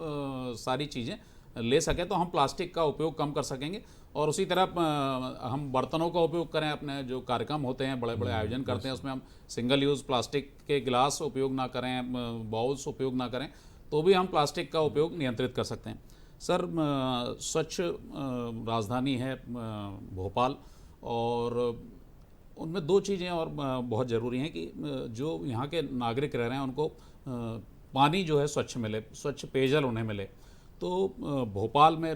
सारी चीज़ें ले सकें, तो हम प्लास्टिक का उपयोग कम कर सकेंगे। और उसी तरह हम बर्तनों का उपयोग करें। अपने जो कार्यक्रम होते हैं, बड़े बड़े आयोजन करते हैं, उसमें हम सिंगल यूज़ प्लास्टिक के गिलास उपयोग ना करें, बाउल्स उपयोग ना करें, तो भी हम प्लास्टिक का उपयोग नियंत्रित कर सकते हैं। सर, स्वच्छ राजधानी है भोपाल, और उनमें 2 चीज़ें और बहुत ज़रूरी हैं कि जो यहाँ के नागरिक रह रहे हैं उनको पानी जो है स्वच्छ मिले, स्वच्छ पेयजल उन्हें मिले। तो भोपाल में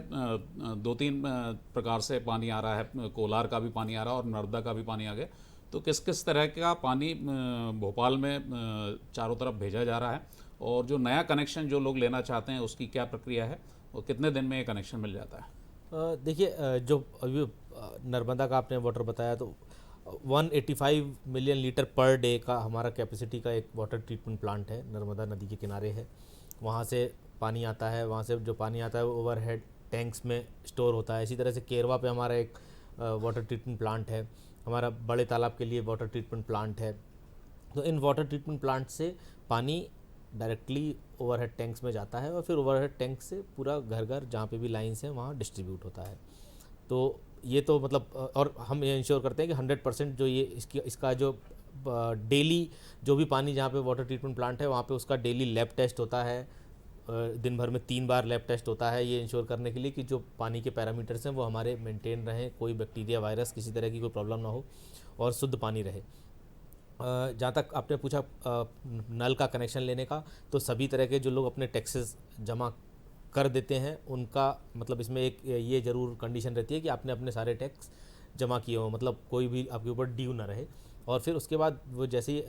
2-3 प्रकार से पानी आ रहा है, कोलार का भी पानी आ रहा है और नर्मदा का भी पानी आ गया। तो किस किस तरह का पानी भोपाल में चारों तरफ भेजा जा रहा है, और जो नया कनेक्शन जो लोग लेना चाहते हैं उसकी क्या प्रक्रिया है और कितने दिन में ये कनेक्शन मिल जाता है? देखिए, जो अभी नर्मदा का आपने वाटर बताया, तो 185 मिलियन लीटर पर डे का हमारा कैपेसिटी का एक वाटर ट्रीटमेंट प्लांट है, नर्मदा नदी के किनारे है। वहाँ से पानी आता है, वहाँ से जो पानी आता है वो ओवरहेड टैंक्स में स्टोर होता है। इसी तरह से केरवा पे हमारा एक वाटर ट्रीटमेंट प्लांट है, हमारा बड़े तालाब के लिए वाटर ट्रीटमेंट प्लांट है। तो इन वाटर ट्रीटमेंट प्लांट से पानी डायरेक्टली ओवरहेड टैंक्स में जाता है और फिर ओवरहेड टैंक से पूरा घर घर जहाँ पे भी लाइन्स हैं वहाँ डिस्ट्रीब्यूट होता है। तो ये तो मतलब, और हम ये इंश्योर करते हैं कि 100% जो ये इसका जो डेली जो भी पानी जहाँ पे वाटर ट्रीटमेंट प्लांट है वहाँ पे उसका डेली लैब टेस्ट होता है। दिन भर में 3 बार लैब टेस्ट होता है, ये इंश्योर करने के लिए कि जो पानी के पैरामीटर्स हैं वो हमारे मेंटेन रहें, कोई बैक्टीरिया वायरस किसी तरह की कोई प्रॉब्लम ना हो और शुद्ध पानी रहे। जहाँ तक आपने पूछा नल का कनेक्शन लेने का, तो सभी तरह के जो लोग अपने टैक्सेस जमा कर देते हैं उनका मतलब इसमें एक ये ज़रूर कंडीशन रहती है कि आपने अपने सारे टैक्स जमा किए हों, मतलब कोई भी आपके ऊपर ड्यू ना रहे। और फिर उसके बाद वो जैसे ही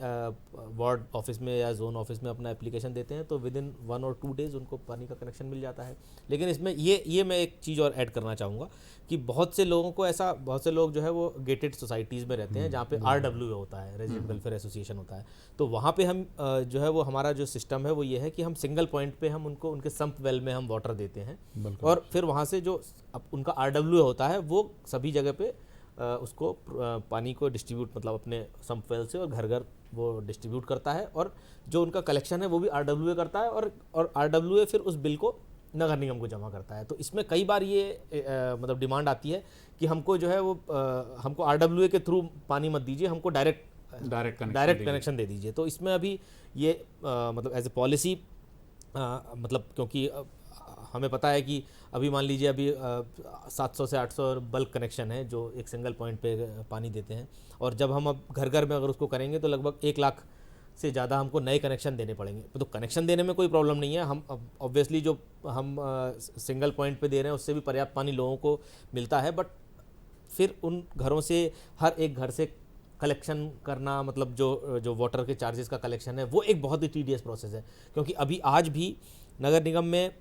वार्ड ऑफिस में या जोन ऑफिस में अपना एप्लीकेशन देते हैं तो विद इन 1 और 2 डेज़ उनको पानी का कनेक्शन मिल जाता है। लेकिन इसमें ये मैं एक चीज़ और ऐड करना चाहूँगा कि बहुत से लोग जो है वो गेटेड सोसाइटीज़ में रहते हैं जहाँ पे RWA होता है, रेजिडेंट वेलफेयर एसोसिएशन होता है। तो वहाँ पे हम जो है वो हमारा जो सिस्टम है वो ये है कि हम सिंगल पॉइंट पे हम उनको उनके सम्प वेल में हम वाटर देते हैं और फिर वहाँ से जो उनका RWA होता है वो सभी जगह पे उसको पानी को डिस्ट्रीब्यूट मतलब अपने सम्प वेल से और घर घर वो डिस्ट्रीब्यूट करता है, और जो उनका कलेक्शन है वो भी RWA करता है और RWA फिर उस बिल को नगर निगम को जमा करता है। तो इसमें कई बार ये मतलब डिमांड आती है कि हमको जो है वो हमको RWA के थ्रू पानी मत दीजिए, हमको डायरेक्ट कनेक्शन दे दीजिए। तो इसमें अभी ये मतलब एज ए पॉलिसी मतलब क्योंकि हमें पता है कि अभी मान लीजिए अभी 700 से 800 बल्क कनेक्शन है जो एक सिंगल पॉइंट पे पानी देते हैं, और जब हम अब घर घर में अगर उसको करेंगे तो लगभग 1 लाख से ज़्यादा हमको नए कनेक्शन देने पड़ेंगे। तो कनेक्शन देने में कोई प्रॉब्लम नहीं है, हम ऑब्वियसली जो हम सिंगल पॉइंट पे दे रहे हैं उससे भी पर्याप्त पानी लोगों को मिलता है, बट फिर उन घरों से हर एक घर से कलेक्शन करना मतलब जो वाटर के चार्जेस का कलेक्शन है वो एक बहुत ही टीडियस प्रोसेस है। क्योंकि अभी आज भी नगर निगम में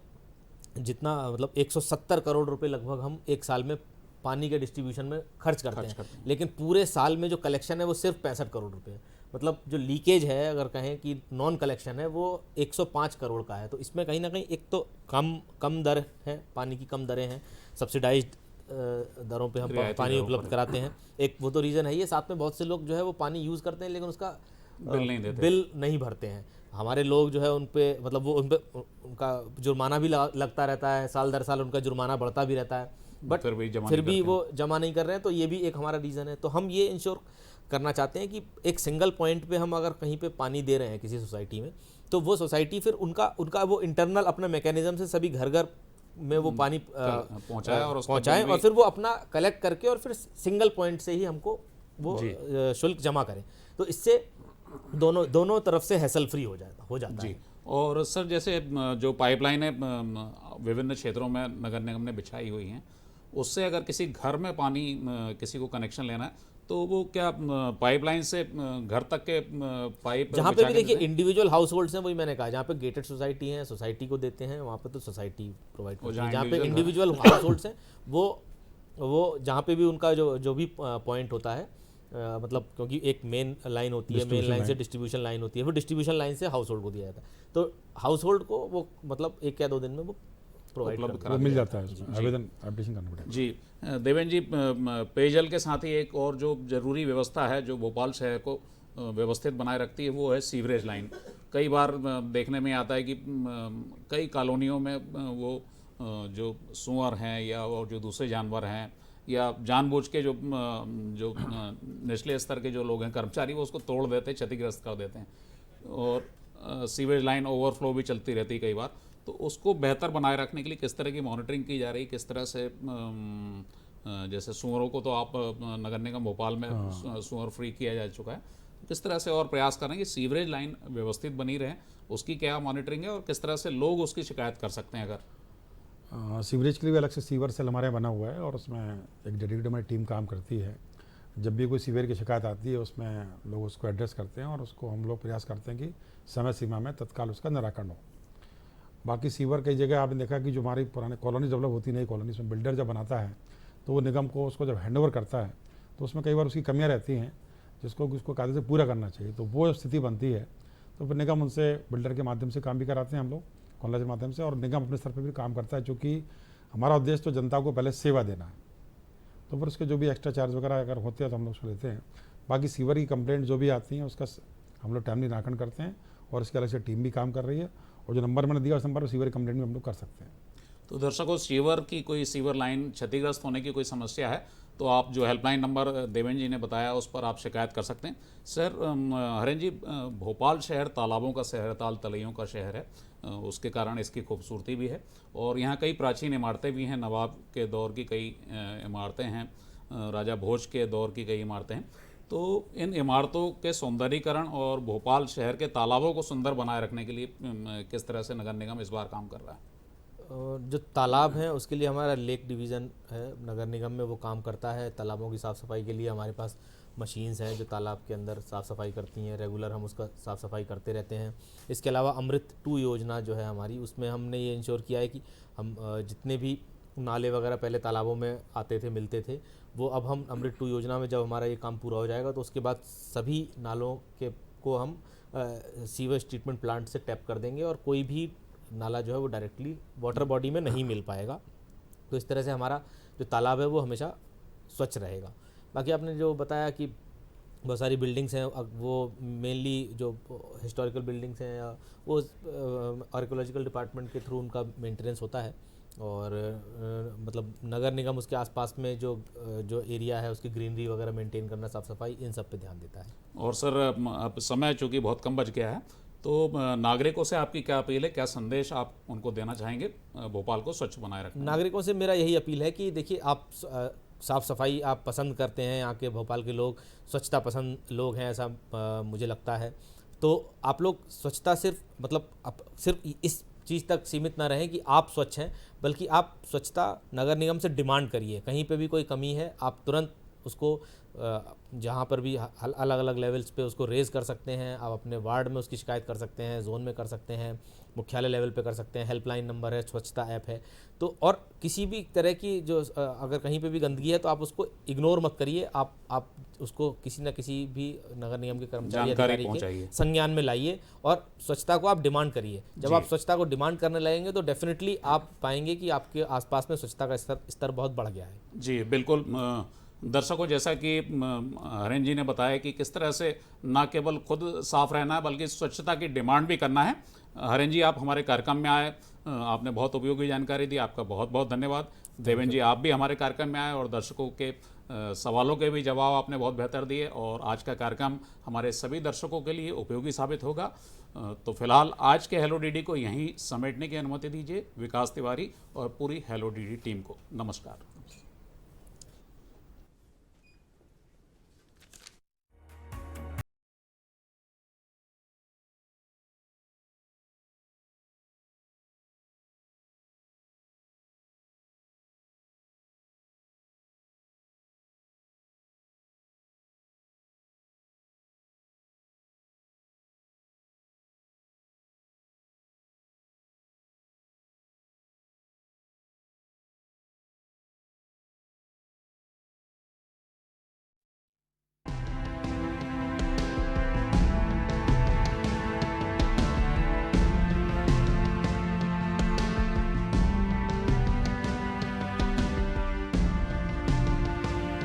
जितना मतलब 170 करोड़ रुपए लगभग हम एक साल में पानी के डिस्ट्रीब्यूशन में खर्च करते हैं, लेकिन पूरे साल में जो कलेक्शन है वो सिर्फ 65 करोड़ रुपए है। मतलब जो लीकेज है अगर कहें कि नॉन कलेक्शन है वो 105 करोड़ का है। तो इसमें कहीं ना कहीं एक तो कम दर है, पानी की कम दरें हैं, सब्सिडाइज्ड दरों पे हम पानी उपलब्ध कराते हैं, एक वो तो रीज़न है। ये साथ में बहुत से लोग जो है वो पानी यूज़ करते हैं लेकिन उसका बिल नहीं भरते हैं। हमारे लोग जो है उन पे मतलब वो उनका जुर्माना भी लगता रहता है, साल दर साल उनका जुर्माना बढ़ता भी रहता है, बट फिर भी वो जमा नहीं कर रहे हैं। तो ये भी एक हमारा रीज़न है। तो हम ये इंश्योर करना चाहते हैं कि एक सिंगल पॉइंट पे हम अगर कहीं पे पानी दे रहे हैं किसी सोसाइटी में, तो वो सोसाइटी फिर उनका वो इंटरनल अपना मैकेनिज्म से सभी घर घर में वो पानी पहुँचाएँ और फिर वो अपना कलेक्ट करके और फिर सिंगल पॉइंट से ही हमको वो शुल्क जमा करें। तो इससे दोनों तरफ से हैसल फ्री हो जाता है। और सर जैसे जो पाइपलाइन है विभिन्न क्षेत्रों में नगर निगम ने बिछाई हुई हैं, उससे अगर किसी घर में पानी किसी को कनेक्शन लेना है तो वो क्या पाइपलाइन से घर तक के पाइप जहाँ पे भी देखिए इंडिविजुअल हाउस होल्ड्स हैं, वही मैंने कहा, जहाँ पे गेटेड सोसाइटी है सोसाइटी को देते हैं वहाँ पे तो सोसाइटी प्रोवाइड करती है। जहाँ पे इंडिविजुअल हाउस होल्ड्स हैं वो जहाँ पे भी उनका जो भी पॉइंट होता है मतलब क्योंकि एक मेन लाइन होती है, मेन लाइन से डिस्ट्रीब्यूशन लाइन होती है, वो डिस्ट्रीब्यूशन लाइन से हाउस होल्ड को दिया जाता है। तो हाउस होल्ड को वो मतलब 1 या 2 दिन में वो प्रोवाइड मिल जाता है, आवेदन एप्लीकेशन करना पड़ेगा। जी देवेंद्र जी, पेयजल के साथ ही एक और जो जरूरी व्यवस्था है जो भोपाल शहर को व्यवस्थित बनाए रखती है वो है सीवरेज लाइन। कई बार देखने में आता है कि कई कॉलोनियों में वो जो सूअर हैं या और जो दूसरे जानवर हैं या जानबूझ के जो निचले स्तर के जो लोग हैं कर्मचारी वो उसको तोड़ देते हैं, क्षतिग्रस्त कर देते हैं, और सीवेज लाइन ओवरफ्लो भी चलती रहती है कई बार। तो उसको बेहतर बनाए रखने के लिए किस तरह की मॉनिटरिंग की जा रही है, किस तरह से जैसे सूअरों को तो आप नगर निगम भोपाल में सूअर फ्री किया जा चुका है, किस तरह से और प्रयास कर रहे हैं कि सीवरेज लाइन व्यवस्थित बनी रहे, उसकी क्या मॉनिटरिंग है और किस तरह से लोग उसकी शिकायत कर सकते हैं? अगर सीवरेज के लिए अलग से सीवर सेल हमारे यहाँ बना हुआ है और उसमें एक डेडिकेटेड हमारी टीम काम करती है। जब भी कोई सीवर की शिकायत आती है उसमें लोग उसको एड्रेस करते हैं और उसको हम लोग प्रयास करते हैं कि समय सीमा में तत्काल उसका निराकरण हो। बाकी सीवर कई जगह आपने देखा कि जो हमारी पुराने कॉलोनी डेवलप होती नई कॉलोनी में बिल्डर जब बनाता है तो वो निगम को उसको जब हैंडओवर करता है तो उसमें कई बार उसकी कमियां रहती हैं जिसको उसको कायदे से पूरा करना चाहिए। तो वो स्थिति बनती है तो फिर निगम उनसे बिल्डर के माध्यम से काम भी कराते हैं हम लोग कॉलोनी के माध्यम से, और निगम अपने स्तर पर भी काम करता है क्योंकि हमारा उद्देश्य तो जनता को पहले सेवा देना है। तो फिर उसके जो भी एक्स्ट्रा चार्ज वगैरह अगर होते हैं तो हम लोग उसको लेते हैं। बाकी सीवर की कंप्लेंट जो भी आती हैं उसका हम लोग टाइमली निराकरण करते हैं और इसके अलग से टीम भी काम कर रही है, और जो नंबर मैंने दिया उस नंबर पर सीवर की कंप्लेंट भी हम लोग कर सकते हैं। तो दर्शकों, सीवर लाइन क्षतिग्रस्त होने की कोई समस्या है तो आप जो हेल्पलाइन नंबर देवेंद्र जी ने बताया उस पर आप शिकायत कर सकते हैं। सर हरेंद्र जी, भोपाल शहर तालाबों का शहर, ताल तलैयों का शहर है, उसके कारण इसकी खूबसूरती भी है और यहाँ कई प्राचीन इमारतें भी हैं। नवाब के दौर की कई इमारतें हैं, राजा भोज के दौर की कई इमारतें हैं। तो इन इमारतों के सौंदर्यीकरण और भोपाल शहर के तालाबों को सुंदर बनाए रखने के लिए किस तरह से नगर निगम इस बार काम कर रहा है? जो तालाब हैं उसके लिए हमारा लेक डिवीज़न है नगर निगम में, वो काम करता है। तालाबों की साफ़ सफाई के लिए हमारे पास मशीन्स हैं जो तालाब के अंदर साफ़ सफाई करती हैं, रेगुलर हम उसका साफ़ सफाई करते रहते हैं। इसके अलावा अमृत 2 योजना जो है हमारी, उसमें हमने ये इंश्योर किया है कि हम जितने भी नाले वगैरह पहले तालाबों में आते थे मिलते थे, वो अब हम अमृत 2 योजना में जब हमारा ये काम पूरा हो जाएगा तो उसके बाद सभी नालों को हम सीवेज ट्रीटमेंट प्लांट से टैप कर देंगे और कोई भी नाला जो है वो डायरेक्टली वाटर बॉडी में नहीं मिल पाएगा। तो इस तरह से हमारा जो तालाब है वो हमेशा स्वच्छ रहेगा। बाकी आपने जो बताया कि बहुत सारी बिल्डिंग्स हैं, वो मेनली जो हिस्टोरिकल बिल्डिंग्स हैं वो आर्कियोलॉजिकल डिपार्टमेंट के थ्रू उनका मेंटेनेंस होता है और मतलब नगर निगम उसके आसपास में जो एरिया है उसकी ग्रीनरी वगैरह मेंटेन करना, साफ़ सफाई, इन सब पे ध्यान देता है। और सर अब समय चूँकि बहुत कम बच गया है तो नागरिकों से आपकी क्या अपील है, क्या संदेश आप उनको देना चाहेंगे भोपाल को स्वच्छ बनाए रखने? नागरिकों से मेरा यही अपील है कि देखिए, आप साफ़ सफाई आप पसंद करते हैं, यहाँ के भोपाल के लोग स्वच्छता पसंद लोग हैं ऐसा मुझे लगता है। तो आप लोग स्वच्छता सिर्फ इस चीज़ तक सीमित ना रहें कि आप स्वच्छ हैं, बल्कि आप स्वच्छता नगर निगम से डिमांड करिए। कहीं पे भी कोई कमी है आप तुरंत उसको जहाँ पर भी अलग अलग लेवल्स पे उसको रेज़ कर सकते हैं। आप अपने वार्ड में उसकी शिकायत कर सकते हैं, जोन में कर सकते हैं, मुख्यालय लेवल पे कर सकते हैं, हेल्पलाइन नंबर है, स्वच्छता ऐप है। तो और किसी भी तरह की जो अगर कहीं पे भी गंदगी है तो आप उसको इग्नोर मत करिए, आप उसको किसी न किसी भी नगर निगम के कर्मचारी अधिकारी के संज्ञान में लाइए और स्वच्छता को आप डिमांड करिए। जब आप स्वच्छता को डिमांड करने लगेंगे तो डेफिनेटली आप पाएंगे कि आपके आसपास में स्वच्छता का स्तर बहुत बढ़ गया है। जी बिल्कुल। दर्शकों, जैसा कि हरेंद्र जी ने बताया कि किस तरह से न केवल खुद साफ रहना है बल्कि स्वच्छता की डिमांड भी करना है। हरेंद्र जी, आप हमारे कार्यक्रम में आए, आपने बहुत उपयोगी जानकारी दी, आपका बहुत बहुत धन्यवाद। देवेंद्र जी, आप भी हमारे कार्यक्रम में आए और दर्शकों के सवालों के भी जवाब आपने बहुत बेहतर दिए और आज का कार्यक्रम हमारे सभी दर्शकों के लिए उपयोगी साबित होगा। तो फिलहाल आज के हेलो डीडी को यहीं समेटने की अनुमति दीजिए विकास तिवारी और पूरी हेलो डीडी टीम को। नमस्कार।